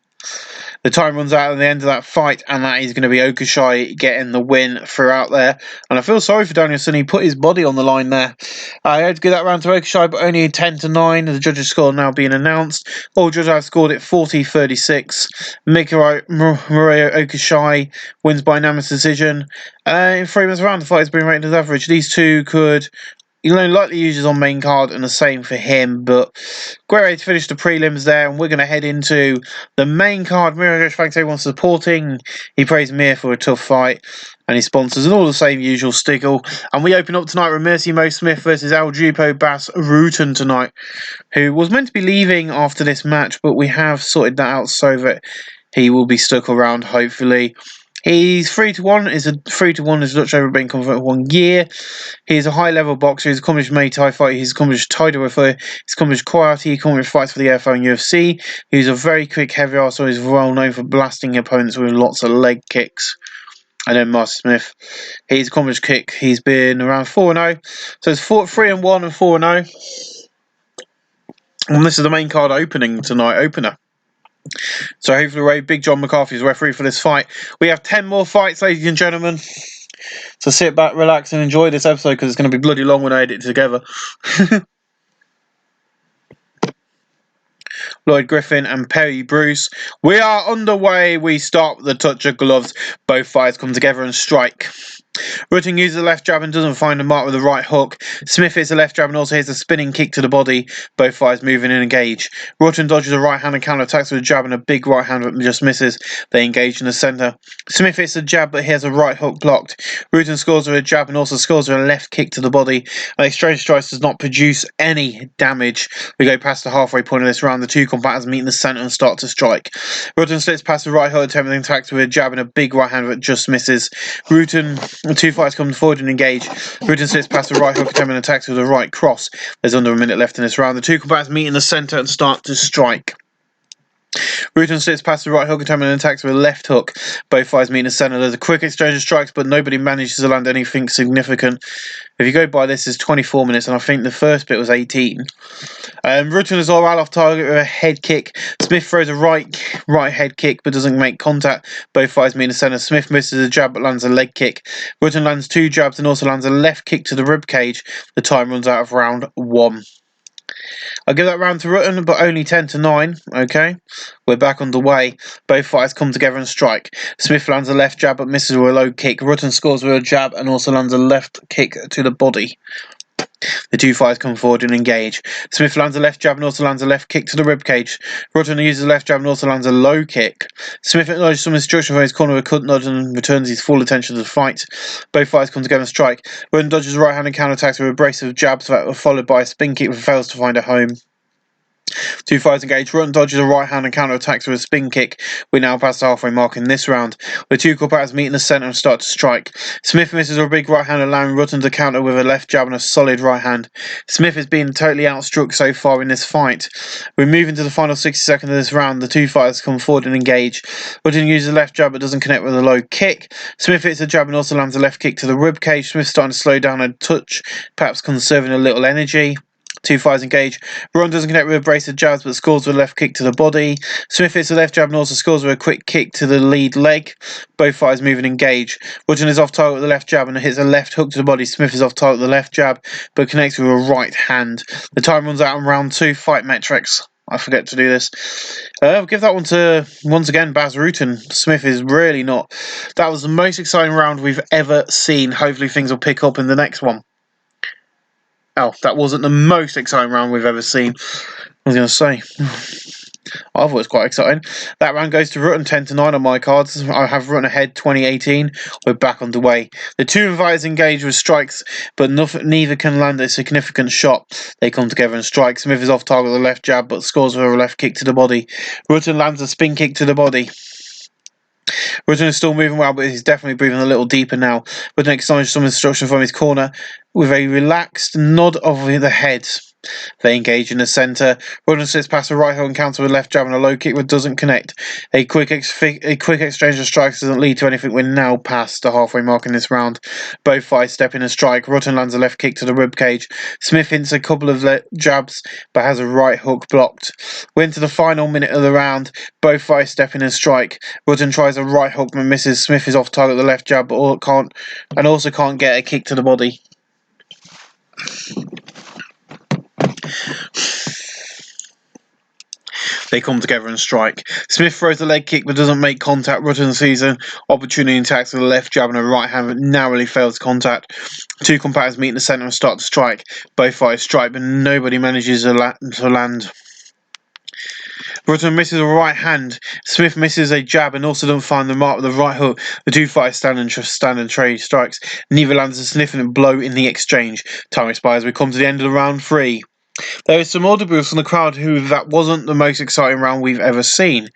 The time runs out at the end of that fight, and that is going to be Hiroki Shai getting the win throughout there. And I feel sorry for Danielson. He put his body on the line there. I had to give that round to Hiroki Shai, but only 10-9. The judges' score now being announced. All judges have scored it 40-36. Moroyo Hiroki Shai wins by unanimous decision. In 3 minutes round, the fight has been rated as average. These two could likely uses on main card, and the same for him. But great way to finish the prelims there, and we're going to head into the main card. Miro, thanks everyone for supporting. He praised Mir for a tough fight, and his sponsors, and all the same usual stickle. And we open up tonight with Mercy Mo Smith versus Aljupo Bass Rutan tonight, who was meant to be leaving after this match, but we have sorted that out so that he will be stuck around, hopefully. He's 3-1. Is a 3-1 as Dutch over been confirmed 1 year. He's a high-level boxer. He's accomplished Muay Thai fight. He's accomplished Taito Refer. He's accomplished Karate. He accomplished fights for the AFL and UFC. He's a very quick heavy arse, so he's well known for blasting opponents with lots of leg kicks. And then Master Smith, he's accomplished kick. He's been around 4-0. So it's 3-1 and 4-0. And this is the main card opener. So hopefully Big John McCarthy is referee for this fight. We have 10 more fights, ladies and gentlemen. So sit back, relax, and enjoy this episode because it's going to be bloody long when I edit it together. Lloyd Griffin and Perry Bruce. We are underway. We start with the touch of gloves. Both fighters come together and strike. Rutten uses the left jab and doesn't find a mark with the right hook. Smith hits the left jab and also hits a spinning kick to the body. Both fighters move in and engage. Rutten dodges a right hand and counter-attacks with a jab and a big right hand but just misses. They engage in the centre. Smith hits a jab but he has a right hook blocked. Rutten scores with a jab and also scores with a left kick to the body. And exchange strikes does not produce any damage. We go past the halfway point of this round. The two combatants meet in the centre and start to strike. Rutten slips past the right hook, attempting attacks with a jab and a big right hand but just misses. The two fighters come forward and engage. Rutten slips past the right hook, attempting attacks with a right cross. There's under a minute left in this round. The two combatants meet in the centre and start to strike. Rutten slips past the right hook, attempting attacks with a left hook. Both fighters meet in the centre. There's a quick exchange of strikes, but nobody manages to land anything significant. If you go by this, is 24 minutes, and I think the first bit was 18. Rutten is all right off target with a head kick. Smith throws a right head kick but doesn't make contact. Both fighters meet in the centre. Smith misses a jab but lands a leg kick. Rutten lands two jabs and also lands a left kick to the rib cage. The time runs out of round 1. I'll give that round to Rutten, but only 10-9. Okay, we're back underway. Both fighters come together and strike. Smith lands a left jab but misses with a low kick. Rutten scores with a jab and also lands a left kick to the body. The two fighters come forward and engage. Smith lands a left jab and also lands a left kick to the ribcage. Rutten uses a left jab and also lands a low kick. Smith acknowledges some instruction from his corner with a cut nod and returns his full attention to the fight. Both fighters come together and strike. Rutten dodges a right-handed counterattacks with a brace of jabs that are followed by a spin kick but fails to find a home. Two fighters engage. Rutten dodges a right hand and counter-attacks with a spin kick. We now pass the halfway mark in this round. The two combatants meet in the centre and start to strike. Smith misses a big right hand, allowing Rutten to counter with a left jab and a solid right hand. Smith has been totally outstruck so far in this fight. We're moving to the final 60 seconds of this round. The two fighters come forward and engage. Rutten uses a left jab but doesn't connect with a low kick. Smith hits a jab and also lands a left kick to the ribcage. Smith starting to slow down a touch, perhaps conserving a little energy. Two fighters engage. Rutten doesn't connect with a brace of jabs but scores with a left kick to the body. Smith hits a left jab and also scores with a quick kick to the lead leg. Both fighters move and engage. Rutten is off target with the left jab and hits a left hook to the body. Smith is off target with the left jab but connects with a right hand. The time runs out in round 2. Fight metrics. I forget to do this. I'll give that one to, once again, Baz Rutten. Smith is really not... That was the most exciting round we've ever seen. Hopefully things will pick up in the next one. Oh, that wasn't the most exciting round we've ever seen. I was going to say. I thought it was quite exciting. That round goes to Rutten, 10-9 on my cards. I have Rutten ahead 2018. We're back underway. The two fighters engage with strikes, but neither can land a significant shot. They come together and strike. Smith is off target with a left jab, but scores with a left kick to the body. Rutten lands a spin kick to the body. Rutten is still moving well, but he's definitely breathing a little deeper now. Rutten acknowledges some instruction from his corner with a relaxed nod of the head. They engage in the centre. Rutten sits past the right hook and counter with a left jab and a low kick but doesn't connect. A quick exchange of strikes doesn't lead to anything. We're now past the halfway mark in this round. Both fighters step in and strike. Rutten lands a left kick to the ribcage. Smith hints a couple of jabs but has a right hook blocked. We're into the final minute of the round. Both fighters step in and strike. Rutten tries a right hook but misses. Smith is off target with the left jab but also can't get a kick to the body. They come together and strike. Smith throws a leg kick but doesn't make contact. Rutten sees an opportunity and attacks with a left jab and a right hand but narrowly fails contact. Two combatants meet in the centre and start to strike. Both fighters strike but nobody manages to land. Rutten misses a right hand. Smith misses a jab and also doesn't find the mark with the right hook. The two fighters stand and trade strikes. Neither lands a significant blow in the exchange. Time expires. We come to the end of round 3. There is some audibles from the crowd who that wasn't the most exciting round we've ever seen.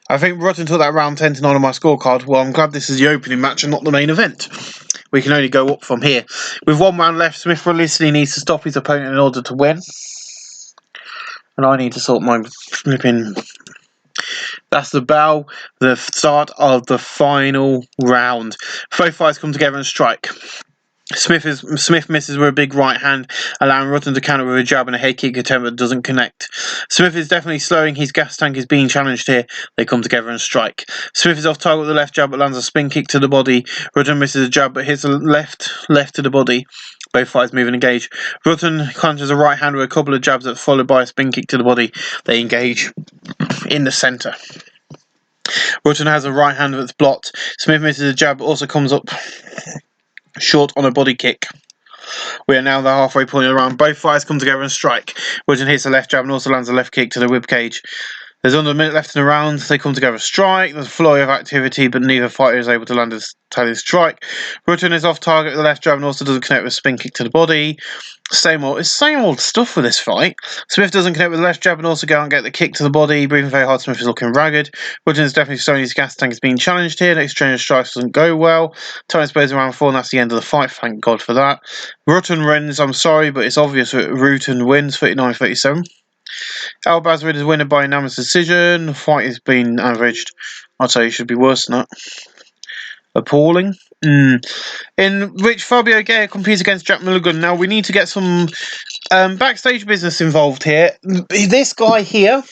I think Rutten took that round 10-9 on my scorecard. Well, I'm glad this is the opening match and not the main event. We can only go up from here. With one round left, Smith realistically needs to stop his opponent in order to win. And I need to sort my flipping... That's the bell, the start of the final round. Both fighters come together and strike. Smith misses with a big right hand, allowing Rutten to counter with a jab and a head kick attempt that doesn't connect. Smith is definitely slowing. His gas tank is being challenged here. They come together and strike. Smith is off target with the left jab but lands a spin kick to the body. Rutten misses a jab but hits a left to the body. Both fighters move and engage. Rutten conjures a right hand with a couple of jabs that's followed by a spin kick to the body. They engage in the centre. Rutten has a right hand that's blocked. Smith misses a jab but also comes up short on a body kick. We are now the halfway point of the round. Both fighters come together and strike. Rutten hits a left jab and also lands a left kick to the ribcage. There's under a minute left in the round. They come together and strike. There's a flurry of activity, but neither fighter is able to land a tally strike. Rutten is off target with the left jab and also doesn't connect with a spin kick to the body. Same old stuff with this fight. Smith doesn't connect with the left jab and also go and get the kick to the body. Breathing very hard, Smith is looking ragged. Rutten is definitely showing his gas tank is being challenged here. The exchange of strikes doesn't go well. Time displays around 4 and that's the end of the fight. Thank God for that. Rutten wins. I'm sorry, but it's obvious that Rutten wins 39-37. Al Bazrid is winner by unanimous decision. The fight has been averaged. I'd say it should be worse than that. Appalling. In which Fabio Gaya competes against Jack Mulligan. Now we need to get some backstage business involved here. This guy here,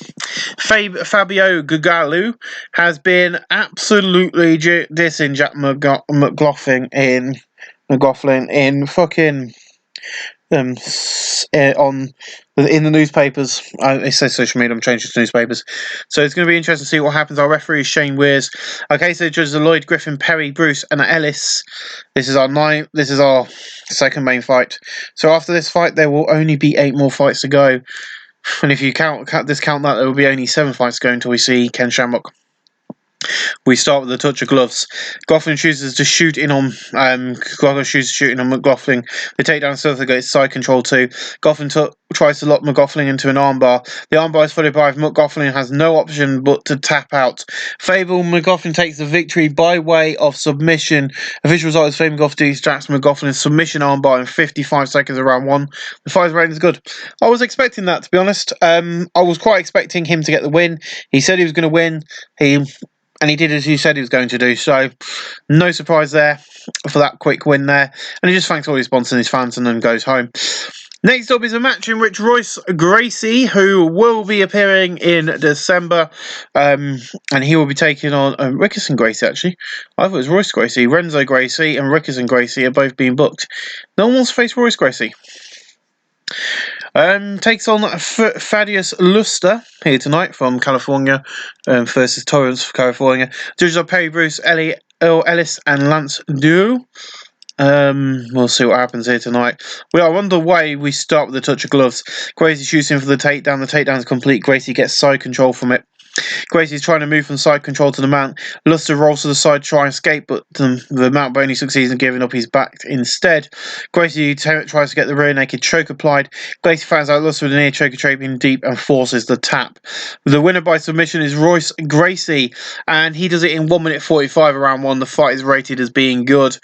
Fabio Gugalu, has been absolutely dissing Jack McLaughlin in fucking in the newspapers. It says social media. I'm changing to newspapers. So it's going to be interesting to see what happens. Our referee is Shane Weirs. Okay, so judges are Lloyd, Griffin, Perry, Bruce, and Ellis. This is our second main fight. So after this fight, there will only be 8 more fights to go. And if you discount that, there will be only 7 fights to go until we see Ken Shamrock. We start with a touch of gloves. Goffin chooses to shoot in on McLaughlin. The takedown surfer gets side control too. Goffin tries to lock McLaughlin into an armbar. The armbar is followed by McLaughlin has no option but to tap out. Fable McLaughlin takes the victory by way of submission. Official result is Fable McLaughlin distracts McLaughlin's submission armbar in 55 seconds of round 1. The fight's rating is good. I was expecting that, to be honest. I was quite expecting him to get the win. He said he was going to win. And he did as he said he was going to do. So, no surprise there for that quick win there. And he just thanks all his sponsors and his fans and then goes home. Next up is a match in which Royce Gracie, who will be appearing in December, and he will be taking on Rickerson Gracie, actually. I thought it was Royce Gracie. Renzo Gracie and Rickerson Gracie are both being booked. No one wants to face Royce Gracie. Takes on Thaddeus Luster here tonight from California versus Torrance from California. Judges are Perry Bruce, Ellis, and Lance Dew. We'll see what happens here tonight. We are underway. We start with a touch of gloves. Gracie shoots in for the takedown. The takedown is complete. Gracie gets side control from it. Gracie's trying to move from side control to the mount. Luster rolls to the side to try and escape, but the mount only succeeds in giving up his back instead. Gracie tries to get the rear naked choke applied. Gracie finds out Luster with a near choke trapping deep and forces the tap. The winner by submission is Royce Gracie, and he does it in 1 minute 45 of round 1. The fight is rated as being good.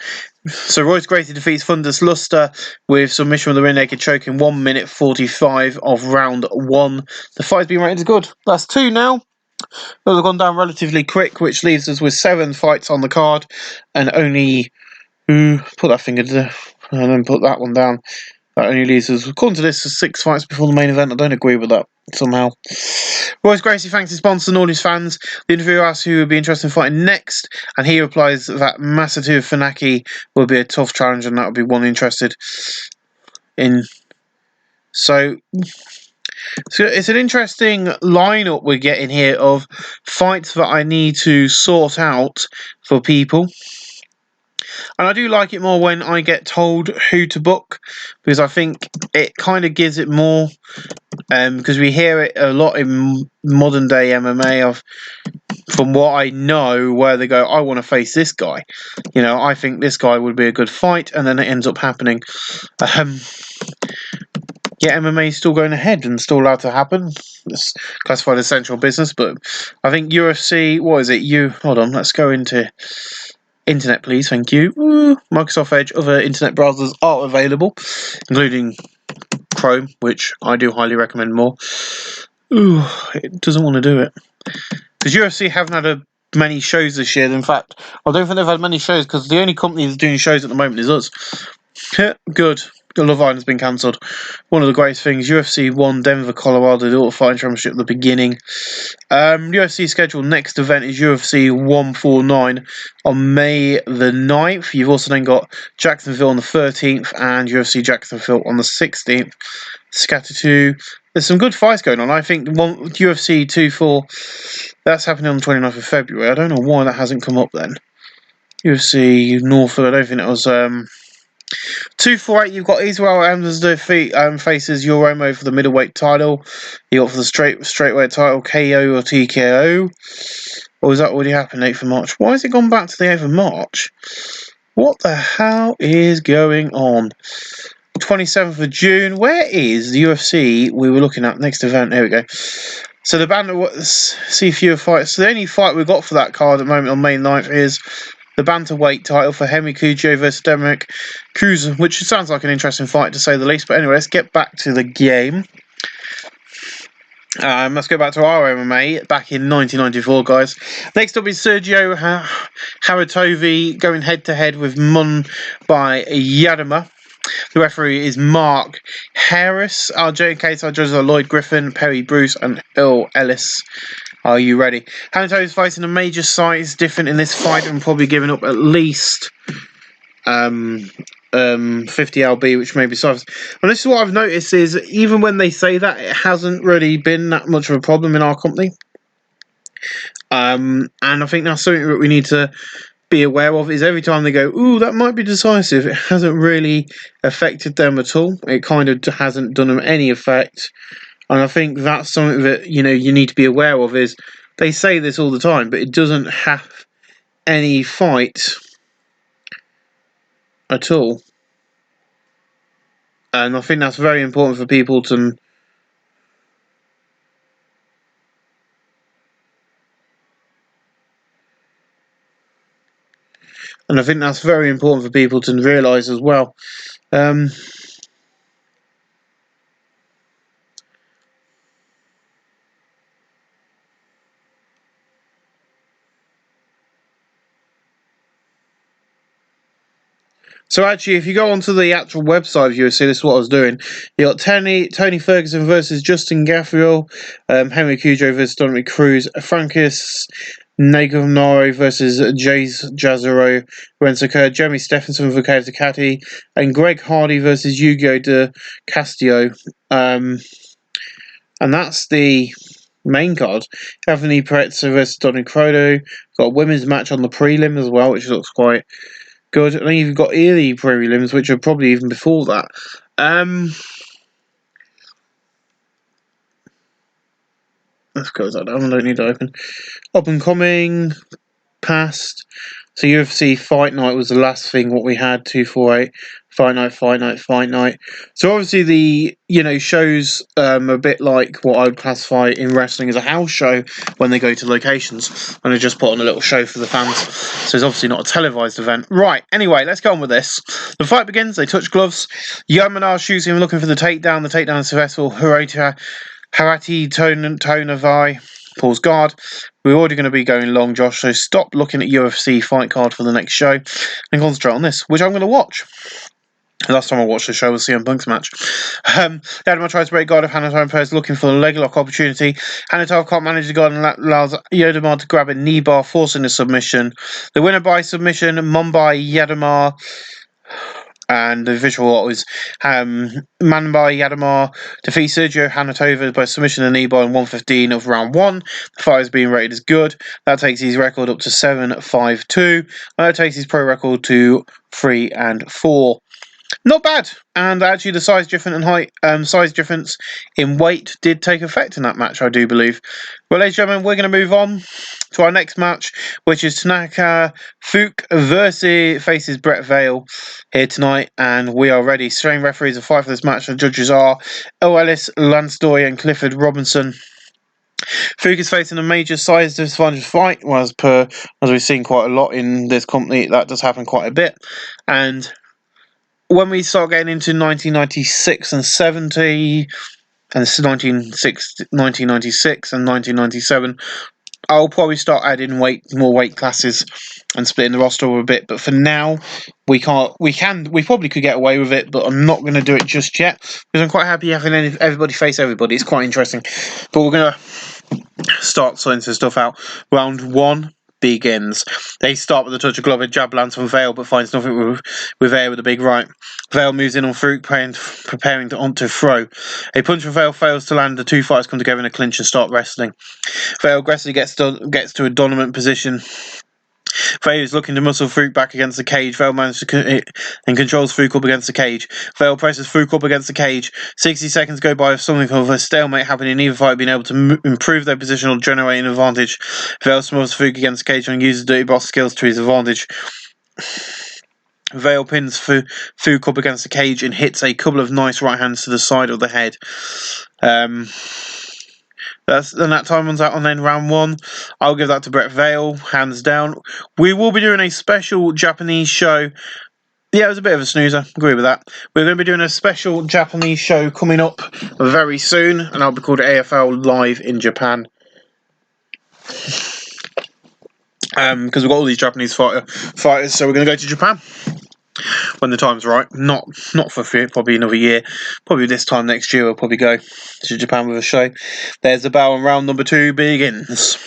So Royce Gracie defeats Thunder's Luster with submission with the rear naked choke in 1 minute 45 of round 1. The fight's been rated as good. That's 2 now. Those have gone down relatively quick, which leaves us with 7 fights on the card, and only put that finger there and then put that one down. That only leaves us, according to this, 6 fights before the main event. I don't agree with that somehow. Royce Gracie thanks his sponsors and all his fans. The interviewer asks who would be interested in fighting next, and he replies that Masato Funaki will be a tough challenge, and that would be one interested in. So it's an interesting lineup we're getting here of fights that I need to sort out for people. And I do like it more when I get told who to book, because I think it kind of gives it more, because we hear it a lot in modern day MMA from what I know, where they go, I want to face this guy. You know, I think this guy would be a good fight, and then it ends up happening. Yeah, MMA is still going ahead and still allowed to happen. It's classified as essential business, but I think UFC, what is it? Hold on, let's go into internet, please. Thank you. Microsoft Edge, other internet browsers are available, including Chrome, which I do highly recommend more. It doesn't want to do it. Because UFC haven't had many shows this year. In fact, I don't think they've had many shows because the only company that's doing shows at the moment is us. Good. Love Island's been cancelled. One of the greatest things, UFC 1 Denver, Colorado, the Auto Fighting Championship at the beginning. UFC scheduled next event is UFC 149 on May the 9th. You've also then got Jacksonville on the 13th and UFC Jacksonville on the 16th. Scatter 2. There's some good fights going on. I think UFC 24, that's happening on the 29th of February. I don't know why that hasn't come up then. UFC Norfolk, I don't think it was... 248, you've got Israel Adesanya faces Wmma for the middleweight title. You got for the straightweight title KO or TKO. Or was that already happened 8th of March? Why has it gone back to the 8th of March? What the hell is going on? 27th of June. Where is the UFC we were looking at? Next event. Here we go. So the bantamweight, see fewer fights. So the only fight we've got for that card at the moment on May 9th is the bantamweight title for Henry Cejudo versus Dominic Cruz, which sounds like an interesting fight to say the least. But anyway, let's get back to the game. Let's go back to our MMA back in 1994, guys. Next up is Sergio Haratovi going head-to-head with Mun by Yadama. The referee is Mark Harris. Our case judges are Lloyd Griffin, Perry Bruce, and Earl Ellis. Are you ready? Haratovi is fighting a major size different in this fight and probably giving up at least 50 lb, which may be size. And this is what I've noticed is even when they say that, it hasn't really been that much of a problem in our company. And I think that's something that we need to be aware of, is every time they go, ooh, that might be decisive, it hasn't really affected them at all. It kind of hasn't done them any effect. And I think that's something that, you need to be aware of, is they say this all the time, but it doesn't have any fight at all. And I think that's very important for people to... And I think that's very important for people to realise as well. So actually, if you go onto the actual website of UFC, this is what I was doing. You got Tony Ferguson versus Justin Gabriel, Henry Cejudo versus Dominic Cruz, Francis Ngannou versus Jazaro Renzo, Jeremy Stephenson versus Ducati, and Greg Hardy versus Hugo de Castillo. And that's the main card. Anthony Perez versus Donny Crodo. Got a women's match on the prelim as well, which looks quite good. And then you've got early prelims, which are probably even before that. Let's close that down. I don't need to open. Up and coming, past. So UFC Fight Night was the last thing what we had. 248 Fight Night. So obviously the shows a bit like what I would classify in wrestling as a house show when they go to locations, and they just put on a little show for the fans. So it's obviously not a televised event. Right. Anyway, let's go on with this. The fight begins. They touch gloves. Wmma shoots him, looking for the takedown. The takedown is successful. Harati Tonavai pulls guard. We're already going to be going long, Josh, so stop looking at UFC fight card for the next show and concentrate on this, which I'm going to watch. Last time I watched the show was CM Punk's match. Yadama tries to break guard of Hanatov Perez, looking for a leg lock opportunity. Hanatov can't manage the guard and allows Yadama to grab a knee bar, forcing a submission. The winner by submission, Mumbai Yadama. And the visual is Manbai Yadamar defeats Sergio Hanatova by submission and knee bar in 1:15 of round 1. The fight is being rated as good. That takes his record up to 7-5-2. And that takes his pro record to 3-4. Not bad. And actually the size difference in weight did take effect in that match, I do believe. Well, ladies and gentlemen, we're going to move on to our next match, which is Tanaka Fook faces Brett Vale here tonight, and we are ready. Australian referees are five for this match. The judges are O. Ellis, Lance Doy, and Clifford Robinson. Fook is facing a major size disadvantage fight, as we've seen quite a lot in this company. That does happen quite a bit, and when we start getting into 1996 and 70, and this is 1996 and 1997, I'll probably start adding more weight classes and splitting the roster a bit. But for now, we probably could get away with it, but I'm not going to do it just yet because I'm quite happy having everybody face everybody. It's quite interesting. But we're going to start sorting some stuff out. Round 1 begins. They start with a touch of glove. A jab lands from Vale, but finds nothing with air with a big right. Vale moves in on Fruit, preparing to throw. A punch from Vale fails to land. The two fighters come together in a clinch and start wrestling. Vale aggressively gets to a dominant position. Vale is looking to muscle Fruit back against the cage. Vale manages to and controls Fruit up against the cage. Vale presses Fruit up against the cage. 60 seconds go by with something of a stalemate happening. Neither fighter being able to improve their position or generate an advantage. Vale smothers Fruit against the cage and uses dirty boss skills to his advantage. Vale pins Fook up against the cage and hits a couple of nice right hands to the side of the head. That time runs out on then round 1. I'll give that to Brett Vale, hands down. We will be doing a special Japanese show. Yeah, it was a bit of a snoozer. Agree with that. We're going to be doing a special Japanese show coming up very soon, and I'll be called AFL Live in Japan. Because we've got all these Japanese fighters, so we're going to go to Japan when the time's right. Not for probably another year. Probably this time next year we'll probably go to Japan with a show. There's the bell and round number 2 begins.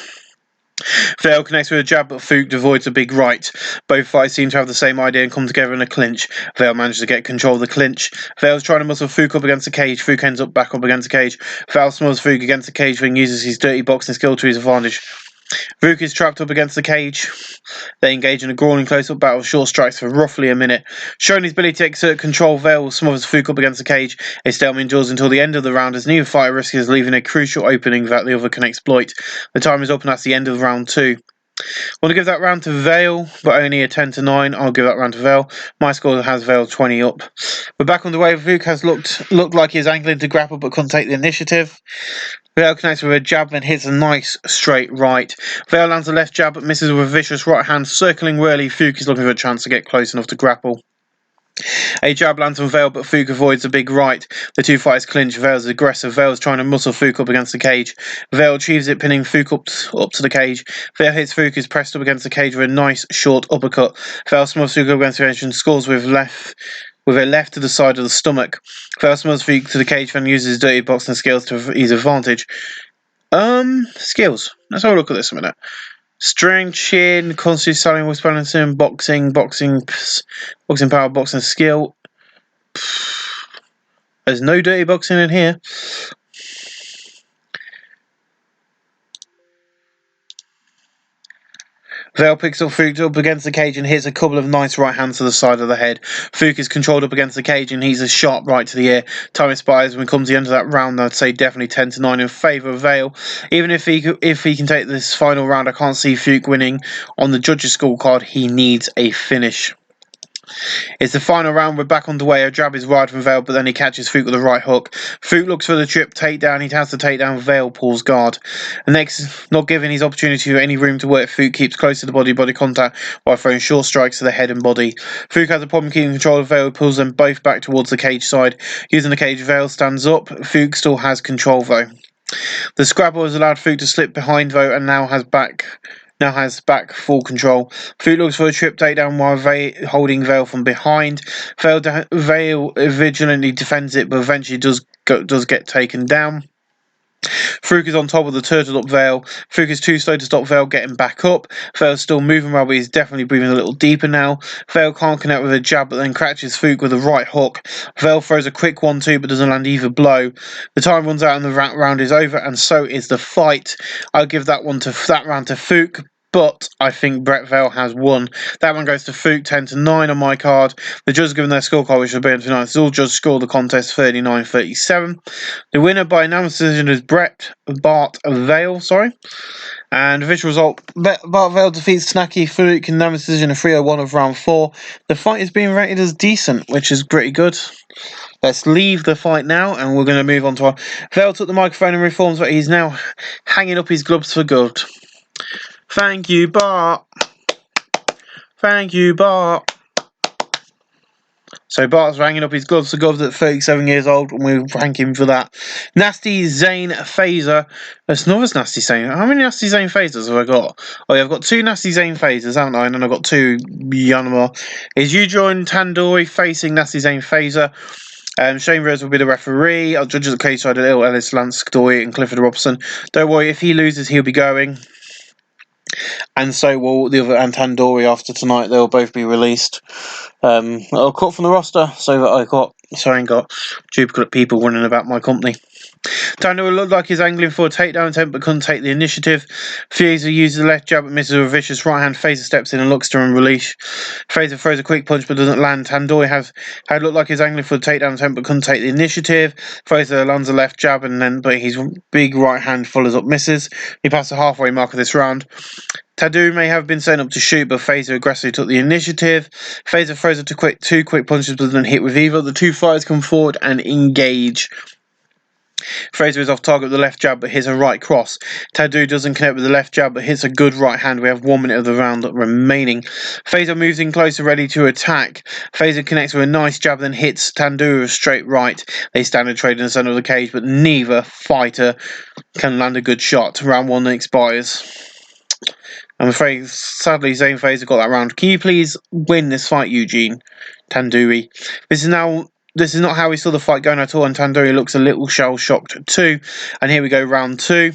Vale connects with a jab, but Fook avoids a big right. Both fighters seem to have the same idea and come together in a clinch. Vale manages to get control of the clinch. Vale's trying to muscle Fook up against the cage. Fook ends up back up against the cage. Vale smothers Fook against the cage and uses his dirty boxing skill to his advantage. Fook is trapped up against the cage. They engage in a grueling close-up battle of short strikes for roughly a minute. Showing his ability to exert control, Vale smothers Fook up against the cage. A stalemate endures until the end of the round as neither fighter risks leaving a crucial opening that the other can exploit. The time is up and that's the end of round 2. I want to give that round to Vale, but only a 10-9. I'll give that round to Vale. My score has Vale 20 up. We're back on the way. Fook has looked like he was angling to grapple but couldn't take the initiative. Vale connects with a jab and hits a nice straight right. Vale lands a left jab but misses with a vicious right hand, circling really. Fook is looking for a chance to get close enough to grapple. A jab lands on Vale, but Fook avoids a big right. The two fighters clinch. Vale's aggressive. Vale's trying to muscle Fook up against the cage. Vale achieves it, pinning Fook up to the cage. Vale hits Fook, is pressed up against the cage with a nice short uppercut. Vale smothers Fook up against the cage and scores with a left to the side of the stomach. Vale smothers Fook to the cage and uses his dirty boxing skills to his advantage. Skills. Let's have a look at this a minute. Strength, chin, constitute selling, with balancing, boxing power, boxing skill. There's no dirty boxing in here. Vale picks up Fook up against the cage and hits a couple of nice right hands to the side of the head. Fook is controlled up against the cage and he's a sharp right to the ear. Time expires when it comes to the end of that round. I'd say definitely 10-9 in favour of Vale. Even if he can take this final round, I can't see Fook winning. On the judges' scorecard, he needs a finish. It's the final round. We're back on the way. A jab is wide from Vale, but then he catches Fook with a right hook. Fook looks for the trip takedown. He has to take down. Vale pulls guard. The next, not giving his opportunity any room to work, Fook keeps close to the body contact while throwing short strikes to the head and body. Fook has a problem keeping control of Vale, pulls them both back towards the cage side. Using the cage, Vale stands up. Fook still has control though. The scrabble has allowed Fook to slip behind though and now has back full control. Fook looks for a trip takedown while holding Vale from behind. Vale vigilantly defends it, but eventually does get taken down. Fook is on top of the turtle up Vale. Fook is too slow to stop Vale getting back up. Vale's still moving well, but he's definitely breathing a little deeper now. Vale can't connect with a jab, but then catches Fook with a right hook. Vale throws a quick 1-2, but doesn't land either blow. The time runs out and the round is over, and so is the fight. I'll give that round to Fook, but I think Brett Vale has won. That one goes to Fook, 10-9 on my card. The judges given their scorecard, which will be tonight. All judges scored the contest 39-37. The winner by unanimous decision is Bart Vale, And the official result, Bart Vale defeats Snacky Fook in unanimous decision in 3-01 of round 4. The fight is being rated as decent, which is pretty good. Let's leave the fight now, and we're going to move on to our... Vale took the microphone and reforms, but he's now hanging up his gloves for good. Thank you, Bart. Thank you, Bart. So Bart's hanging up his gloves to gloves at 37 years old, and we'll rank him for that. Nasty Zane Phaser. There's another Nasty Zane. How many Nasty Zane Phasers have I got? Oh, yeah, I've got 2 Nasty Zane Phasers, haven't I? And then I've got 2 Wmma. Is Yujo and Tandoori facing Nasty Zane Phaser? Shane Rose will be the referee. Our judges at the cage side are Little Ellis, Lance Doy, and Clifford Robson. Don't worry, if he loses, he'll be going. And so will the other and Tandoori after tonight. They'll both be released. I'll cut from the roster so that I ain't got duplicate people running about my company. Tandoori looked like he's angling for a takedown attempt but couldn't take the initiative. Phaser uses the left jab but misses with a vicious right hand. Phaser steps in and looks to release. Phaser throws a quick punch but doesn't land. Tandoori had looked like he's angling for a takedown attempt but couldn't take the initiative. Phaser lands a left jab but his big right hand follows up, misses. He passed the halfway mark of this round. Tandoori may have been set up to shoot, but Phaser aggressively took the initiative. Phaser throws two quick punches but doesn't hit with either. The 2 fighters come forward and engage. Phaser is off target with the left jab but hits a right cross. Tandoori doesn't connect with the left jab but hits a good right hand. We have 1 minute of the round remaining. Phaser moves in closer, ready to attack. Phaser connects with a nice jab, then hits Tandoori with a straight right. They stand and trade in the center of the cage, but neither fighter can land a good shot. Round 1 expires. I'm afraid, sadly, Zane Phaser got that round. Can you please win this fight, Eugene? Tandoori. This is not how we saw the fight going at all, and Tandoori looks a little shell-shocked too. And here we go, round 2.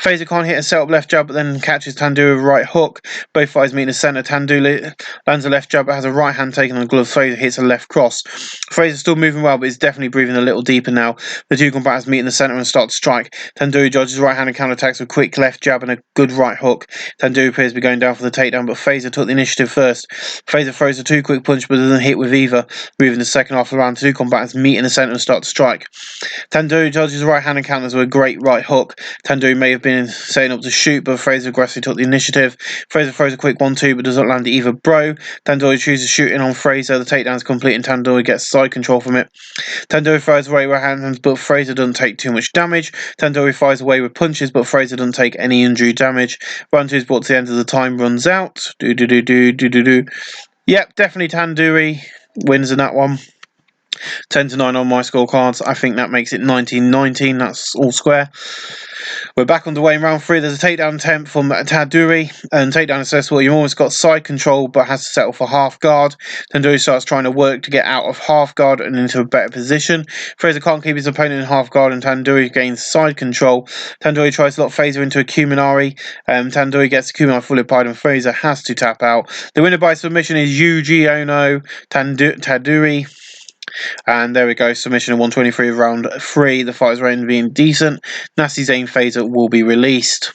Phaser can't hit a set-up left jab, but then catches Tandoori with a right hook. Both fighters meet in the centre. Tandoori lands a left jab, but has a right hand taken on the glove. Phaser hits a left cross. Phaser's still moving well, but is definitely breathing a little deeper now. The 2 combatants meet in the centre and start to strike. Tandoori dodges right hand and counterattacks with a quick left jab and a good right hook. Tandoori appears to be going down for the takedown, but Phaser took the initiative first. Phaser throws a 2 quick punch, but doesn't hit with either. Moving the second half of the round, 2 combatants meet in the centre and start to strike. Tandoori dodges right hand and counters with a great right hook. Tandoori may have been setting up to shoot, but Phaser aggressively took the initiative. Phaser throws a quick 1-2, but doesn't land either bro. Tandoori chooses shooting on Phaser. The takedown is complete, and Tandoori gets side control from it. Tandoori fires away with hands, but Phaser doesn't take too much damage. Tandoori fires away with punches, but Phaser doesn't take any injury damage. Round 2 is brought to the end of the time runs out. Yep, definitely Tandoori wins in that one. 10-9 on my scorecards. I think that makes it 19-19. That's all square. We're back underway in round 3. There's a takedown attempt from Tandoori, and takedown is successful. You've almost got side control, but has to settle for half guard. Tandoori starts trying to work to get out of half guard and into a better position. Phaser can't keep his opponent in half guard, and Tandoori gains side control. Tandoori tries to lock Phaser into a Kuminari. Tandoori gets the Kuminari fully applied, and Phaser has to tap out. The winner by submission is Yuji Ono Tandoori. And there we go, submission of 123 round 3. The fighters rating being decent. Nasty Zane Phaser will be released.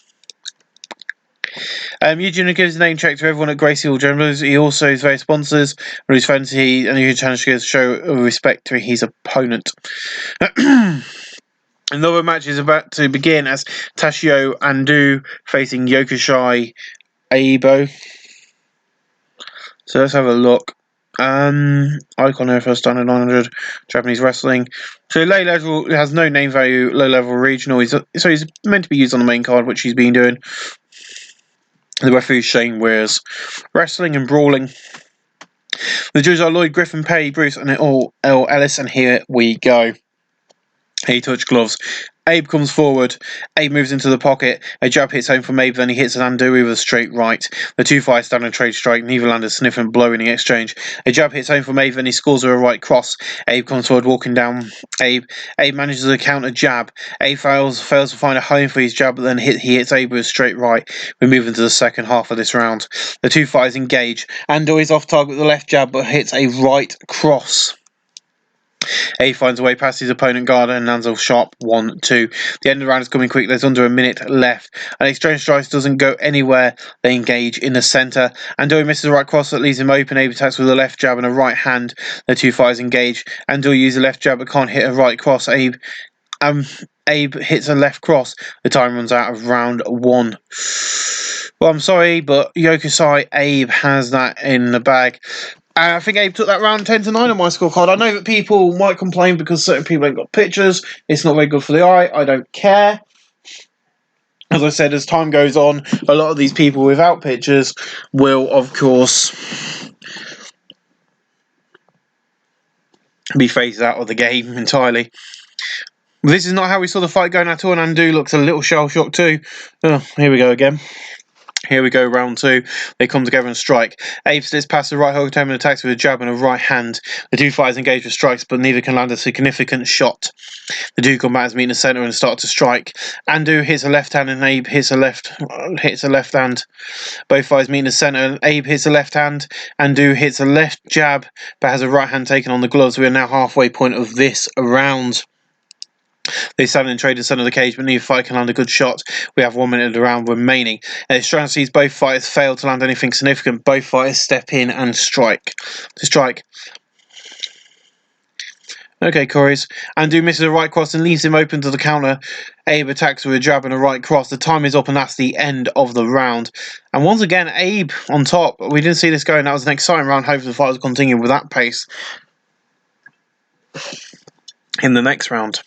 Eugene gives a name check to everyone at Gracie Hall Generals. He also is very sponsors, and his friends, and he challenge to show respect to his opponent. Another match is about to begin as Tashio Ando facing Yokushai Aibo. So let's have a look. Icon Air first done at 900 Japanese wrestling. So low level has no name value, low level regional. He's meant to be used on the main card, which he's been doing. The referee Shane Wears. Wrestling and brawling. The judges are Lloyd Griffin, Perry Bruce, and L. Ellis, and here we go. He touched gloves. Abe comes forward. Abe moves into the pocket. A jab hits home from Abe, then he hits an Anduri with a straight right. The 2 fighters stand and trade strike. Neither land a sniff and blow in the exchange. A jab hits home from Abe, then he scores with a right cross. Abe comes forward, walking down Abe. Abe manages to counter jab. Abe fails to find a home for his jab, but then he hits Abe with a straight right. We move into the second half of this round. The 2 fighters engage. Anduri is off target with the left jab, but hits a right cross. Abe finds a way past his opponent guard and lands a sharp 1-2. The end of the round is coming quick. There's under a minute left. An exchange strike doesn't go anywhere. They engage in the centre. Anduri misses a right cross that leaves him open. Abe attacks with a left jab and a right hand. The 2 fighters engage. Anduri uses a left jab but can't hit a right cross. Abe hits a left cross. The time runs out of round 1. Well, I'm sorry, but Yokusai Abe has that in the bag. I think Abe took that round 10-9 on my scorecard. I know that people might complain because certain people ain't got pictures. It's not very good for the eye. I don't care. As I said, as time goes on, a lot of these people without pictures will, of course, be phased out of the game entirely. This is not how we saw the fight going at all, and Andu looks a little shell-shocked too. Oh, here we go again. Here we go, round 2. They come together and strike. Abe slits past the right hook attempt and attacks with a jab and a right hand. The two fighters engage with strikes, but neither can land a significant shot. The two combatants meet in the centre and start to strike. Andu hits a left hand and Abe hits a left hand. Both fighters meet in the centre and Abe hits a left hand. Andu hits a left jab, but has a right hand taken on the gloves. We are now halfway point of this round. They stand and trade in the centre of the cage, but neither fighter can land a good shot. We have 1 minute of the round remaining. As Strand sees both fighters fail to land anything significant, both fighters step in and strike. To strike. Okay, Corey's. Andu misses a right cross and leaves him open to the counter. Abe attacks with a jab and a right cross. The time is up and that's the end of the round. And once again, Abe on top. We didn't see this going. That was an exciting round. Hopefully the fighters continue with that pace in the next round.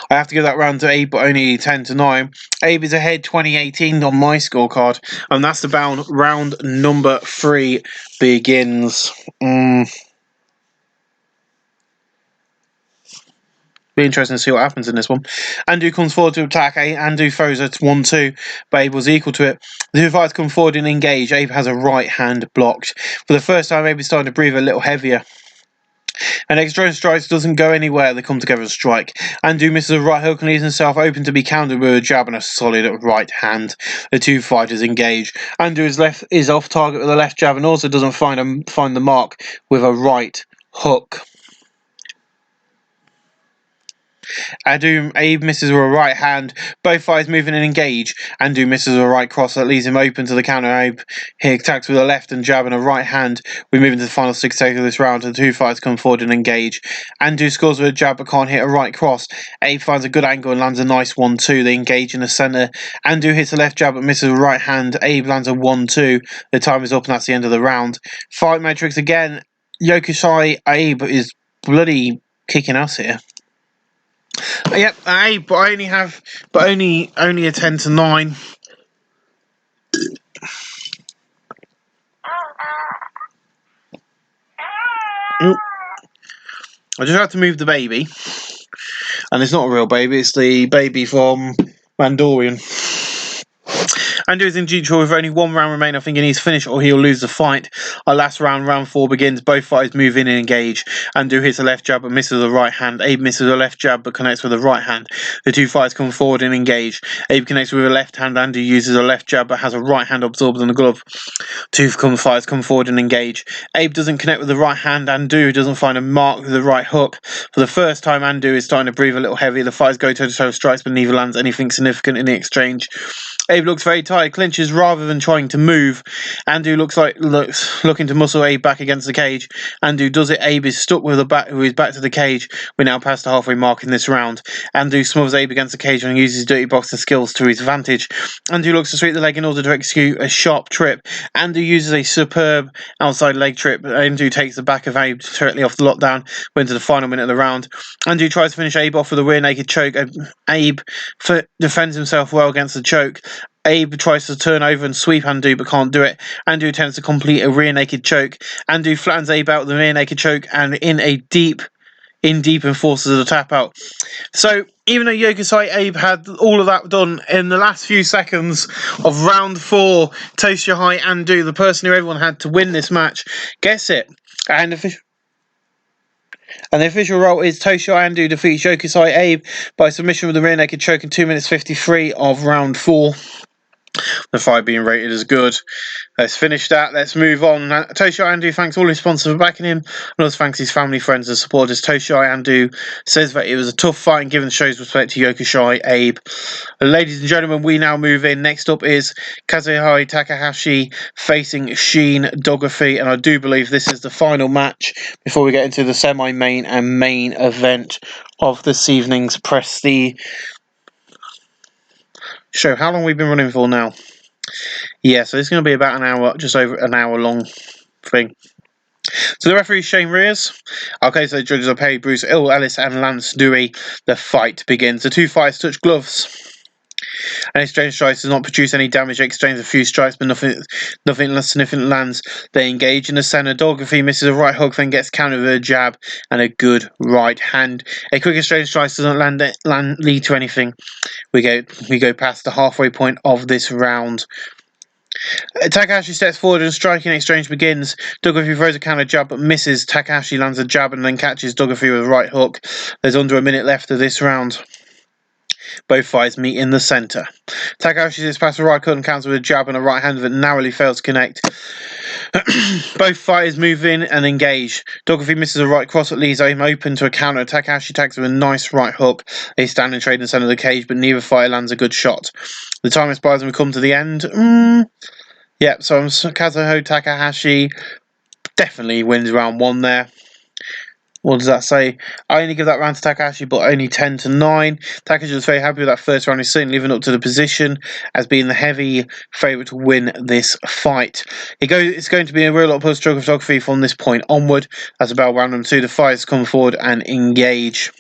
I have to give that round to Abe, but only 10-9. Abe is ahead 2018 on my scorecard, and that's the bound. Round number 3 begins. Be interesting to see what happens in this one. Andu comes forward to attack. Andu throws a 1-2, but Abe was equal to it. The two fighters come forward and engage. Abe has a right hand blocked. For the first time, Abe is starting to breathe a little heavier. An extra strike doesn't go anywhere. They come together and strike. Andu misses a right hook and leaves himself open to be countered with a jab and a solid right hand. The two fighters engage. Andu is off target with a left jab and also doesn't find the mark with a right hook. Abe misses with a right hand. Both fighters move in and engage. Andu misses with a right cross that leaves him open to the counter. Abe here attacks with a left and jab and a right hand. We move into the final 6 seconds of this round. The two fighters come forward and engage. Andu scores with a jab but can't hit a right cross. Abe finds a good angle and lands a nice 1-2. They engage in the centre. Andu hits a left jab but misses a right hand. Abe lands a 1-2. The time is up and that's the end of the round. Fight metrics again. Yokusai Abe is bloody kicking ass here. Yep, but I only have, only a 10-9. Oop. I just had to move the baby, and it's not a real baby. It's the baby from Mandalorian. Andu is in neutral with only 1 round remaining. I think he needs to finish or he'll lose the fight. Our last round, round 4 begins. Both fighters move in and engage. Andu hits a left jab but misses a right hand. Abe misses a left jab but connects with a right hand. The two fighters come forward and engage. Abe connects with a left hand. Andu uses a left jab but has a right hand absorbed in the glove. Two fighters come forward and engage. Abe doesn't connect with the right hand. Andu doesn't find a mark with the right hook. For the first time, Andu is starting to breathe a little heavy. The fighters go toe-to-toe strikes but neither lands anything significant in the exchange. Abe looks very tired, clinches rather than trying to move. Andu looks looking to muscle Abe back against the cage. Andu does it. Abe is stuck with his back to the cage. We're now past the halfway mark in this round. Andu smothers Abe against the cage and uses dirty boxing skills to his advantage. Andu looks to sweep the leg in order to execute a sharp trip. Andu uses a superb outside leg trip. Andu takes the back of Abe directly off the lockdown. We're into the final minute of the round. Andu tries to finish Abe off with a rear naked choke. Abe defends himself well against the choke. Abe tries to turn over and sweep Andu but can't do it. Andu attempts to complete a rear naked choke. Andu flattens Abe out with the rear naked choke and in deep and forces a tap out. So even though Yokusai Abe had all of that done in the last few seconds of round 4, Toshihai Andu, the person who everyone had to win this match, gets it. And the official roll is Toshihai Andu defeats Yokusai Abe by submission with the rear naked choke in 2 minutes 53 of round 4. The fight being rated as good. Let's finish that. Let's move on. Toshihai Andu thanks all his sponsors for backing him, and also thanks his family, friends, and supporters. Toshihai Andu says that it was a tough fight and given the show's respect to Yokusai Abe. Ladies and gentlemen, we now move in. Next up is Kazuhei Takahashi facing Sheen Dogafi, and I do believe this is the final match before we get into the semi-main and main event of this evening's Prestige show. How long have we been running for now? Yeah, so it's going to be about an hour, just over an hour long thing. So the referee is Shane Rears. Okay, so the judges are Bruce Ellis and Lance Dewey. The fight begins. The two fighters touch gloves. An exchange strike does not produce any damage. Exchange a few strikes, but nothing significant lands. They engage in the center. Doggerfee misses a right hook, then gets countered with a jab and a good right hand. A quick exchange strike does not lead to anything. We go past the halfway point of this round. Takahashi steps forward and striking exchange begins. Doggerfee throws a counter jab but misses. Takahashi lands a jab and then catches Doggerfee with a right hook. There's under a minute left of this round. Both fighters meet in the centre. Takahashi sits past a right hook and counters with a jab and a right hand that narrowly fails to connect. Both fighters move in and engage. Doggerfee misses a right cross that leaves him open to a counter. Takahashi tags with a nice right hook. They stand and trade in the centre of the cage, but neither fighter lands a good shot. The time expires and we come to the end. Yep, so Kazuho Takahashi definitely wins round 1 there. What does that say? I only give that round to Takahashi, but only 10-9. Takahashi was very happy with that first round. He's certainly living up to the position as being the heavy favourite to win this fight. It's going to be a real lot of struggle for Doggerfee from this point onward. That's about round number 2. The fighters come forward and engage.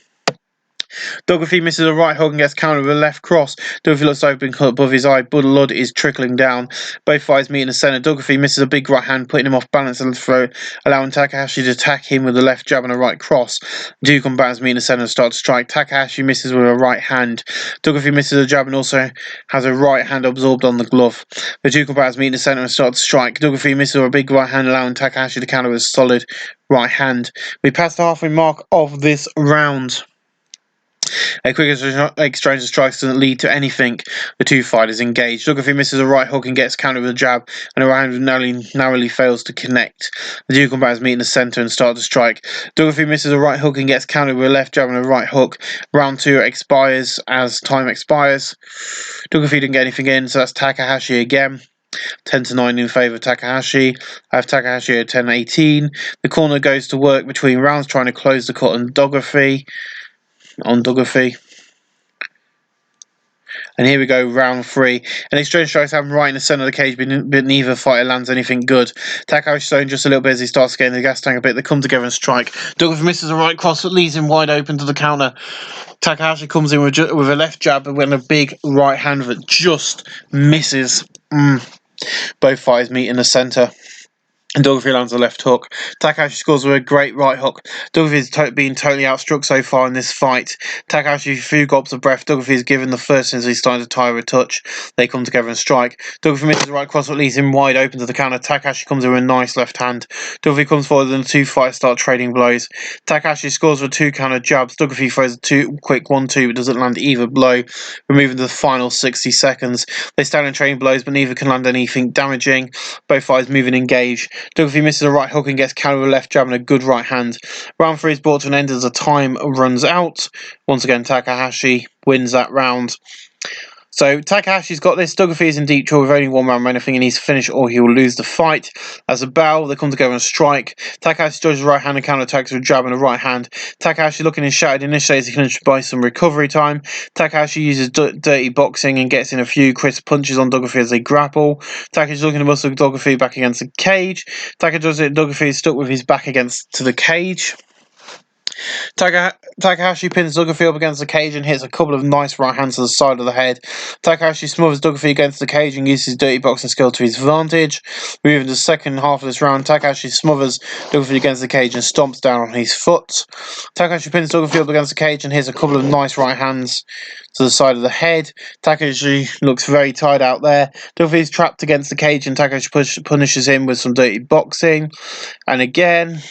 Doggerfee misses a right hook and gets countered with a left cross. Doggerfee looks like been cut above his eye. Blood is trickling down. Both fighters meet in the centre. Doggerfee misses a big right hand, putting him off balance and throw, allowing Takahashi to attack him with a left jab and a right cross. The two combatants meet in the centre and start to strike. Takahashi misses with a right hand. Doggerfee misses a jab and also has a right hand absorbed on the glove. The two combatants meet in the centre and start to strike. Doggerfee misses with a big right hand, allowing Takahashi to counter with a solid right hand. We pass the halfway mark of this round. A quick exchange of strikes doesn't lead to anything. The two fighters engage. Doggerfee misses a right hook and gets countered with a jab, and a right hand narrowly fails to connect. The two combatants meet in the centre and start to strike. Doggerfee misses a right hook and gets countered with a left jab and a right hook. Round 2 expires as time expires. Doggerfee didn't get anything in, so that's Takahashi again. 10-9 in favour of Takahashi. I have Takahashi at 10-18. The corner goes to work between rounds trying to close the cut on Doggerfee. And here we go, round 3. An exchange strikes happen right in the centre of the cage, but neither fighter lands anything good. Takahashi's slowing just a little bit as he starts getting the gas tank a bit. They come together and strike. Doggerfee misses a right cross that leaves him wide open to the counter. Takahashi comes in with a left jab and a big right hand that just misses. Both fighters meet in the centre. And Doggerfee lands a left hook. Takahashi scores with a great right hook. Doggerfee has been totally outstruck so far in this fight. Takahashi, a few gulps of breath. Doggerfee is given the first since he's starting to tire a touch. They come together and strike. Doggerfee misses the right cross that leaves him wide open to the counter. Takahashi comes in with a nice left hand. Doggerfee comes forward and the two fighters start trading blows. Takahashi scores with 2 counter jabs. Doggerfee throws a quick 1-2 but doesn't land either blow. We're moving to the final 60 seconds. They stand and trading blows but neither can land anything damaging. Both fighters move and engage. Doggerfee misses a right hook and gets countered with a left jab and a good right hand. Round 3 is brought to an end as the time runs out. Once again, Takahashi wins that round. So Takahashi's got this. Doggerfee is in deep trouble with only 1 round remaining. He needs to finish or he will lose the fight. As a bell, they come together and strike. Takahashi dodges a right hand and counterattacks with a jab and a right hand. Takahashi, looking in shattered, initiates he can buy some recovery time. Takahashi uses dirty boxing and gets in a few crisp punches on Doggerfee as they grapple. Takahashi's looking to muscle Doggerfee back against the cage. Doggerfee is stuck with his back against the cage. Takahashi pins Doggerfee up against the cage and hits a couple of nice right hands to the side of the head. Takahashi smothers Doggerfee against the cage and uses his dirty boxing skill to his advantage. Moving to the second half of this round, Takahashi smothers Doggerfee against the cage and stomps down on his foot. Takahashi pins Doggerfee up against the cage and hits a couple of nice right hands to the side of the head. Takahashi looks very tired out there. Doggerfee is trapped against the cage and Takahashi punishes him with some dirty boxing. And again,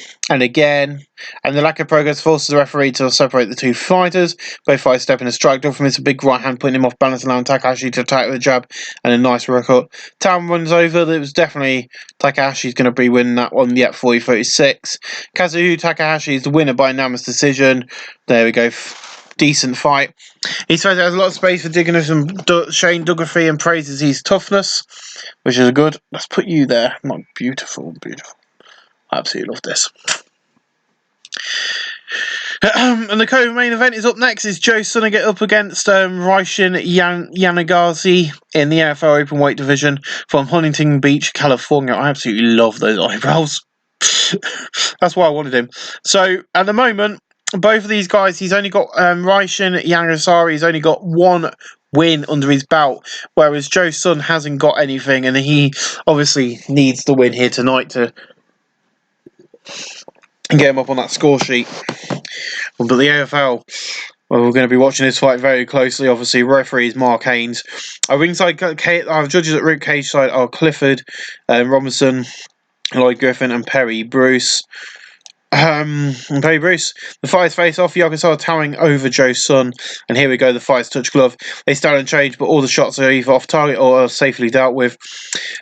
and the lack of progress forces the referee to separate the two fighters. Both fighters step in a strike. Doggerfee misses a big right hand, putting him off balance, allowing Takahashi to attack with a jab and a nice record. Time runs over. It was definitely Takahashi's going to be winning that one. Yet 40-36. Kazuho Takahashi is the winner by unanimous decision. There we go. Decent fight. He says there's a lot of space for digging some Shane Doggerfee and praises his toughness, which is good. Let's put you there. My beautiful. I absolutely love this. And the co-main event is up next. Is Joe Sunagate up against Raishin Yanagazi in the NFL Openweight division from Huntington Beach, California. I absolutely love those eyebrows. That's why I wanted him. So at the moment, both of these guys, he's only got Raishin Yanagazi. He's only got 1 win under his belt, whereas Joe Sun hasn't got anything, and he obviously needs the win here tonight to get him up on that score sheet. But the AFL, well, we're going to be watching this fight very closely. Obviously, referee is Mark Haynes. Our ringside, our judges at Rick Cage side are Clifford, Robinson, Lloyd Griffin, and Perry Bruce. Perry Bruce. The fighters face off. Yagasar towering over Joe Sun, and here we go. The fighters touch glove. They stand and change, but all the shots are either off target or are safely dealt with.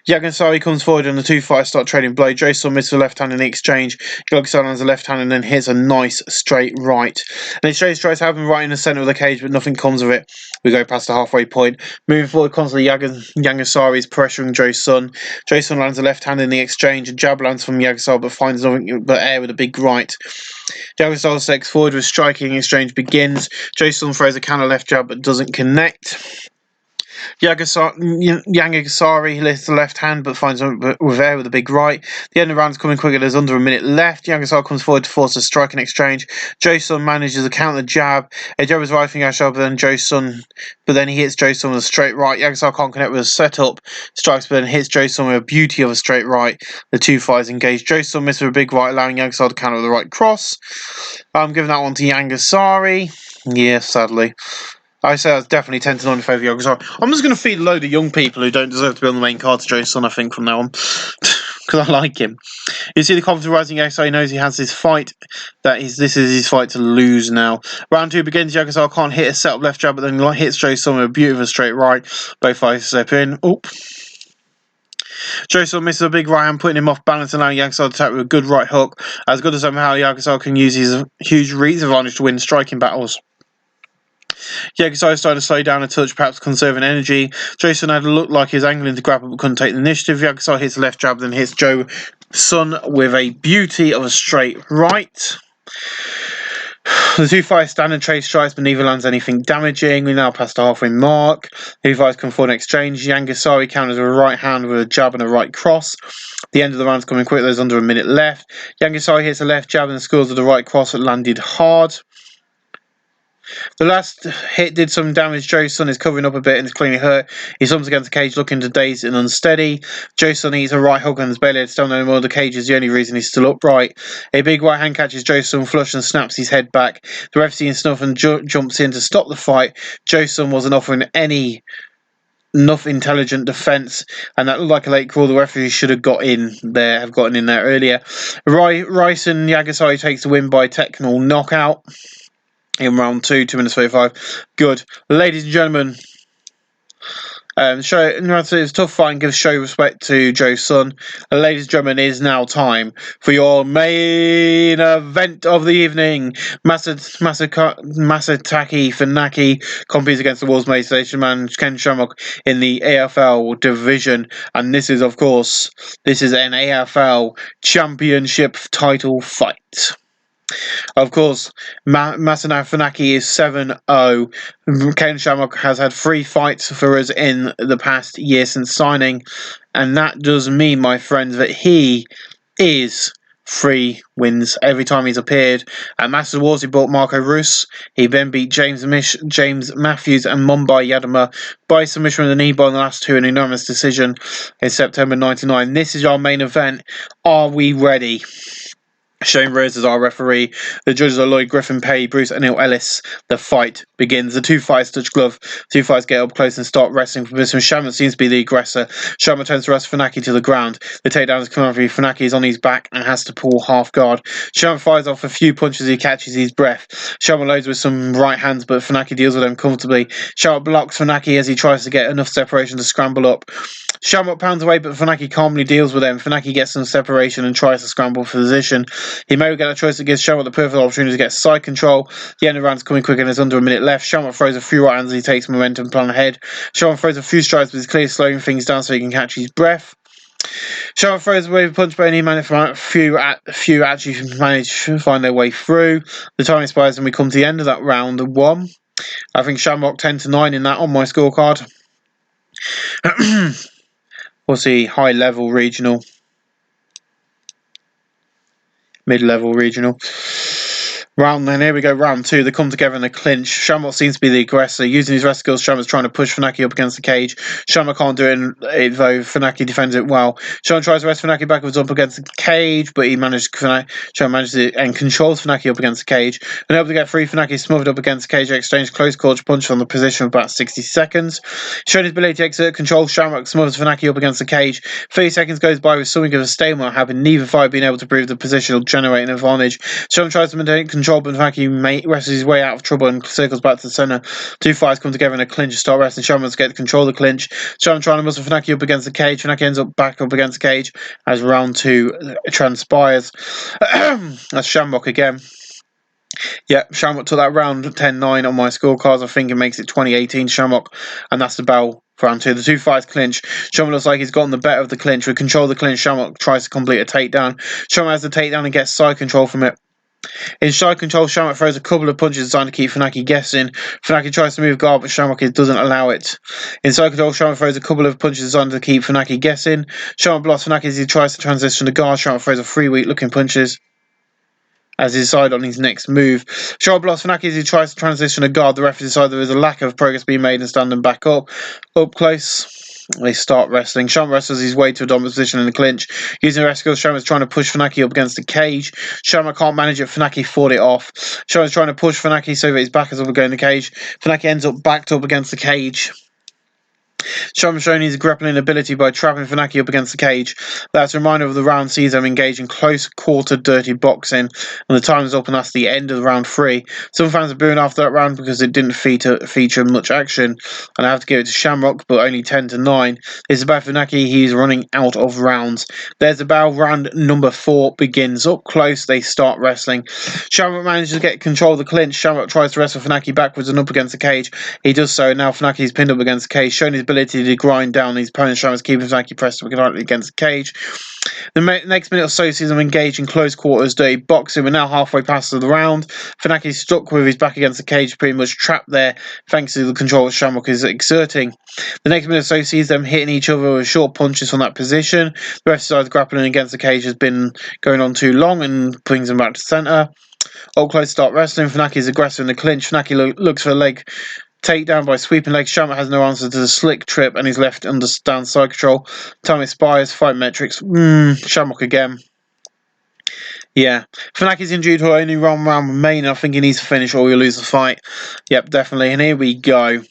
Yagasari comes forward, and the two fighters start trading blows. Joe Sun misses a left hand in the exchange. Yagasar lands a left hand and then hits a nice straight right. And exchange tries to happen right in the center of the cage, but nothing comes of it. We go past the halfway point. Moving forward, constantly Yagasari is pressuring Joe Sun. Joe Sun lands a left hand in the exchange. A jab lands from Yagasar, but finds nothing but air with a big right. Yagasar steps forward with striking exchange begins. Joe Sun throws a counter left jab but doesn't connect. Yagasari lifts the left hand but finds with air with a big right. The end of the round's coming quicker. There's under a minute left. Yagasari comes forward to force a striking exchange. Joe Sun manages a counter jab. A jab is right from Yagasari, but then he hits Joe Sun with a straight right. Yagasari can't connect with a setup. Strikes but then hits Joe Sun with a beauty of a straight right. The two fighters engage. Joe Sun misses with a big right, allowing Yagasari to counter with the right cross. I'm giving that one to Yagasari. Yeah, sadly. I say that's definitely 10-9 in favour of Yagasari. I'm just going to feed a load of young people who don't deserve to be on the main card to Joe Sun, I think, from now on. Because I like him. You see the confidence rising. Yagasari knows he has this fight. This is his fight to lose now. Round 2 begins. Yagasari can't hit a set-up left jab, but then hits Joe Sun with a beautiful straight right. Both fighters step in. Oop. Joe Sun misses a big right hand, putting him off balance, allowing Yagasari to attack with a good right hook. As good as somehow Yagasari can use his huge reach advantage to win striking battles. Yagasari is starting to slow down a touch, perhaps conserving energy. Joe Sun had looked like he was angling to grapple but couldn't take the initiative. Yagasari hits the left jab, then hits Joe Sun with a beauty of a straight right. The two fighters stand and trade strikes, but neither lands anything damaging. We now pass the halfway mark. The two fighters come forward in exchange. Yagasari counters with a right hand with a jab and a right cross. The end of the round's coming quick. There's under a minute left. Yagasari hits a left jab and scores with the right cross that landed hard. The last hit did some damage. Joe Sun is covering up a bit and is clearly hurt. He slumps against the cage, looking to dazed and unsteady. Joe Sun eats a right hook and is barely still no more. The cage is the only reason he's still upright. A big right hand catches Joe Sun flush and snaps his head back. The ref sees snuff and jumps in to stop the fight. Joe Sun wasn't offering enough intelligent defence, and that looked like a late call. The referee should have gotten in there earlier. Rice and Yagasari takes the win by technical knockout. In round 2, 2 minutes 35. Good. Ladies and gentlemen, it's a tough fight and give show respect to Joe Sun. Ladies and gentlemen, it is now time for your main event of the evening. Masataki Funaki competes against the world's most station man Ken Shamrock in the AFL division. And this is an AFL championship title fight. Of course, Masana Funaki is 7-0. Ken Shamrock has had 3 fights for us in the past year since signing, and that does mean, my friends, that he is 3 wins every time he's appeared. At Masters Awards, he bought Marco Russo. He then beat James Matthews and Mumbai Yadama by submission with a knee bar in the last 2 in an enormous decision in September 99. This is our main event. Are we ready? Shane Rose is our referee. The judges are Lloyd Griffin, Perry Bruce, and Neil Ellis. The fight begins. The two fighters touch glove. The two fighters get up close and start wrestling for position. Sharma seems to be the aggressor. Sharma turns to wrestle Funaki to the ground. The takedown is coming over. Funaki is on his back and has to pull half guard. Sharma fires off a few punches as he catches his breath. Sharma loads with some right hands, but Funaki deals with them comfortably. Sharma blocks Funaki as he tries to get enough separation to scramble up. Shamrock pounds away, but Funaki calmly deals with him. Funaki gets some separation and tries to scramble for position. He may get a choice that gives Shamrock the perfect opportunity to get side control. The end of the round's coming quick and there's under a minute left. Shamrock throws a few right hands as he takes momentum plan ahead. Shamrock throws a few strides, but he's clearly slowing things down so he can catch his breath. Shamrock throws away a punch, but only a few actually manage to find their way through. The time expires and we come to the end of that round 1. I think Shamrock 10-9 in that on my scorecard. What's the high level regional? Mid-level regional. Then here we go, round 2. They come together in a clinch. Shamrock seems to be the aggressor. Using his wrestling skills, Shamrock's trying to push Funaki up against the cage. Shamrock can't do it, though Funaki defends it well. Shamrock tries to wrest Funaki backwards up against the cage, but Shamrock manages it and controls Funaki up against the cage. And able to get free, Funaki smothered up against the cage. Exchange close quarter punch from the position of about 60 seconds. Showing his ability to exert control, Shamrock smothers Funaki up against the cage. 30 seconds goes by with something of a stalemate happening, neither fighter being able to prove the position will generate an advantage. Shamrock tries to maintain control, but Funaki wrestles his way out of trouble and circles back to the center. Two fighters come together in a clinch and start wrestling. Shamrock to get control of the clinch. Shamrock trying to muscle Funaki up against the cage. Funaki ends up back up against the cage as round 2 transpires. That's Shamrock again. Yeah, Shamrock took that round 10-9 on my scorecards. I think it makes it 2018 Shamrock, and that's the bell for round 2. The two fighters clinch. Shamrock looks like he's gotten the better of the clinch. With control of the clinch, Shamrock tries to complete a takedown. Shamrock has the takedown and gets side control from it. In side control, Shamrock throws a couple of punches designed to keep Funaki guessing. Funaki tries to move guard, but Shamrock doesn't allow it. In side control, Shamrock throws a couple of punches designed to keep Funaki guessing. Shamrock blocks Funaki as he tries to transition to guard. Shamrock throws a 3 weak looking punches as he decides on his next move. Shamrock blocks Funaki as he tries to transition to guard. The referee decides there is a lack of progress being made and standing back up. Up close, they start wrestling. Shamrock wrestles his way to a dominant position in the clinch. Using the skills, Shamrock's trying to push Funaki up against the cage. Shamrock can't manage it. Funaki fought it off. Shamrock's trying to push Funaki so that his back is up against the cage. Funaki ends up backed up against the cage. Shamrock showing his grappling ability by trapping Funaki up against the cage. That's a reminder of the round sees them engage in close quarter dirty boxing, and the time is up, and that's the end of round 3. Some fans are booing after that round because it didn't feature much action, and I have to give it to Shamrock, but only 10-9. It's about Funaki. He's running out of rounds. There's the bell. Round number 4 begins. Up close, they start wrestling. Shamrock manages to get control of the clinch. Shamrock tries to wrestle Funaki backwards and up against the cage. He does so. Now Funaki is pinned up against the cage, showing his ability to grind down his opponent's Shamrock's keeping Funaki pressed up against the cage. The next minute or so sees them engage in close quarters dirty boxing. We're now halfway past the round. Funaki's stuck with his back against the cage, pretty much trapped there thanks to the control that Shamrock is exerting. The next minute or so sees them hitting each other with short punches from that position. The rest of the grappling against the cage has been going on too long and brings them back to center. Up close start wrestling. Funaki is aggressive in the clinch. Funaki looks for a leg takedown by sweeping legs. Shamrock has no answer to the slick trip and he's left under down side control. Time expires. Fight metrics. Shamrock again. Yeah. Funaki's injured to only one round remain. I think he needs to finish or he'll lose the fight. Yep, definitely. And here we go.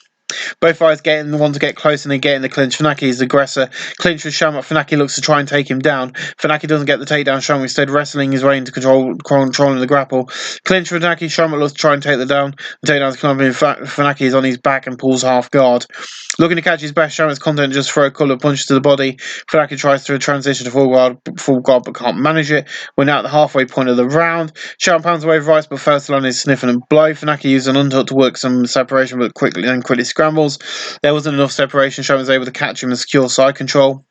Both fighters want to get close and they get in the clinch. Funaki is the aggressor. Clinch with Shamrock. Funaki looks to try and take him down. Funaki doesn't get the takedown. Shamrock instead wrestling his way into controlling the grapple. Clinch with Funaki. Shamrock looks to try and take the down. The takedown's coming. Funaki is on his back and pulls half guard. Looking to catch his best, Shamrock's content just throw a couple of punches to the body. Funaki tries to transition to full guard but can't manage it. We're now at the halfway point of the round. Shamrock pounds away with rights but fails to land his sniffing and blow. Funaki uses an untuck to work some separation but quickly scrambles. There wasn't enough separation. Shamrock was able to catch him and secure side control.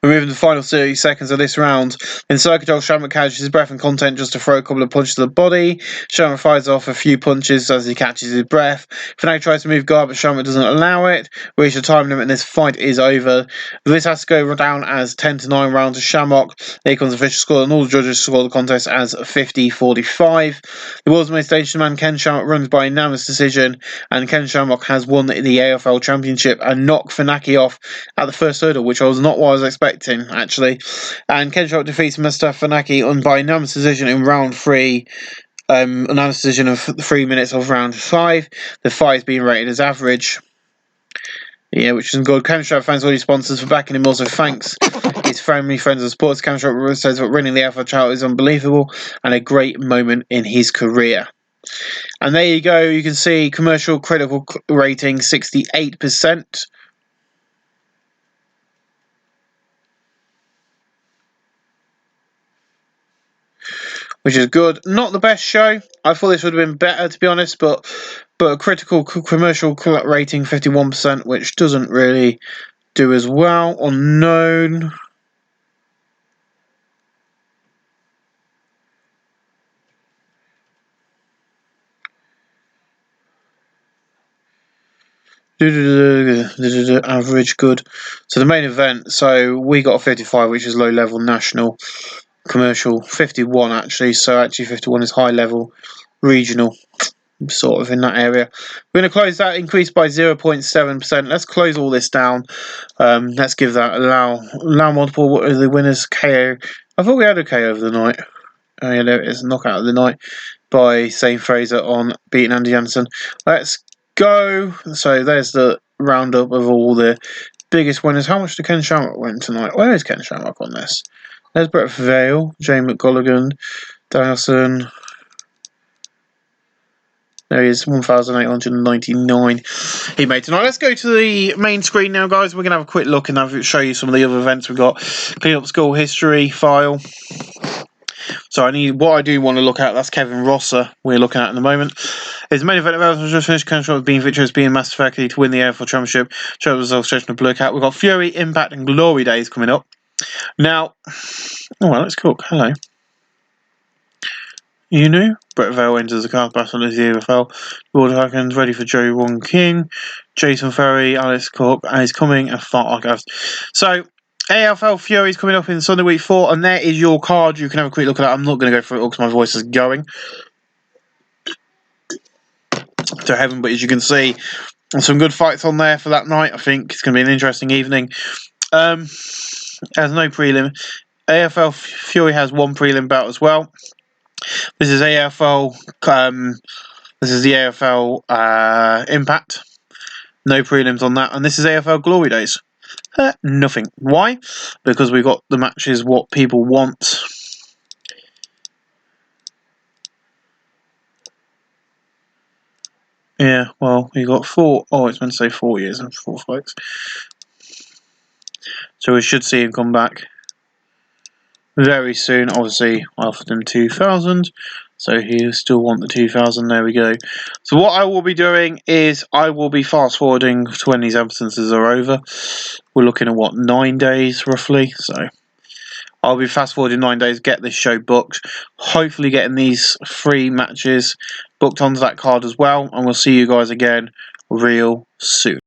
We're moving to the final 30 seconds of this round. In side control, Shamrock catches his breath and content just to throw a couple of punches to the body. Shamrock fires off a few punches as he catches his breath. Funaki tries to move guard, but Shamrock doesn't allow it. We reach the time limit and this fight is over. This has to go down as 10-9 rounds to Shamrock. Here comes the official score, and all the judges score the contest as 50-45. The world's most dangerous man, Ken Shamrock, runs by unanimous decision, and Ken Shamrock has won the AFL Championship and knocked Funaki off at the first hurdle, which was not what I was expecting, actually. And Ken Shamrock defeats Mr. Funaki by unanimous decision in round 3. Unanimous decision of 3 minutes of round 5. The fight is being rated as average. Yeah, which is good. Ken Shamrock thanks all his sponsors for backing him. Also thanks his family, friends and supporters. Ken Shamrock says that winning the AFL title is unbelievable and a great moment in his career. And there you go. You can see commercial critical rating 68%. Which is good. Not the best show. I thought this would have been better, to be honest, but a critical commercial rating 51%, which doesn't really do as well. Unknown. Average good. So the main event, so we got a 55, which is low level national. commercial, 51 actually. So actually 51 is high level, regional, sort of in that area. We're going to close that, increase by 0.7%. Let's close all this down. Let's give that allow multiple. What are the winners? KO. I thought we had a KO over the night. Oh yeah, there it is. Knockout of the night by Shane Fraser on beating Andy Anderson. Let's go. So there's the roundup of all the biggest winners. How much did Ken Shamrock win tonight? Where is Ken Shamrock on this? There's Brett Vale, Jane McGolligan, Danielson. There he is, 1,899 he made tonight. Let's go to the main screen now, guys. We're going to have a quick look and show you some of the other events we've got. Clean up school history file. So what I do want to look at, that's Kevin Rosser we're looking at the moment. His main event of just finished, control of being victorious, being massive faculty to win the AFL Championship. Show results session of Blue Cat. We've got Fury, Impact, and Glory Days coming up. Now, let's cook. Hello. You knew? Brett Vale enters the card battle as the AFL. Lord Harkins ready for Joey Ron King. Jason Ferry, Alex Cook, and he's coming and fought like us. So, AFL Fury is coming up in Sunday week 4, and there is your card. You can have a quick look at that. I'm not going to go through it all because my voice is going to heaven, but as you can see, some good fights on there for that night. I think it's going to be an interesting evening. Has no prelim. AFL Fury has one prelim bout as well. This is AFL. This is the AFL Impact. No prelims on that, and this is AFL Glory Days. Nothing. Why? Because we've got the matches what people want. Yeah, well, we got 4. Oh, it's meant to say 4 years and 4 fights. So we should see him come back very soon. Obviously, I offered him 2,000, so he still want the 2,000. There we go. So what I will be doing is I will be fast forwarding to when these absences are over. We're looking at 9 days roughly. So I'll be fast forwarding 9 days, get this show booked. Hopefully, getting these 3 matches booked onto that card as well, and we'll see you guys again real soon.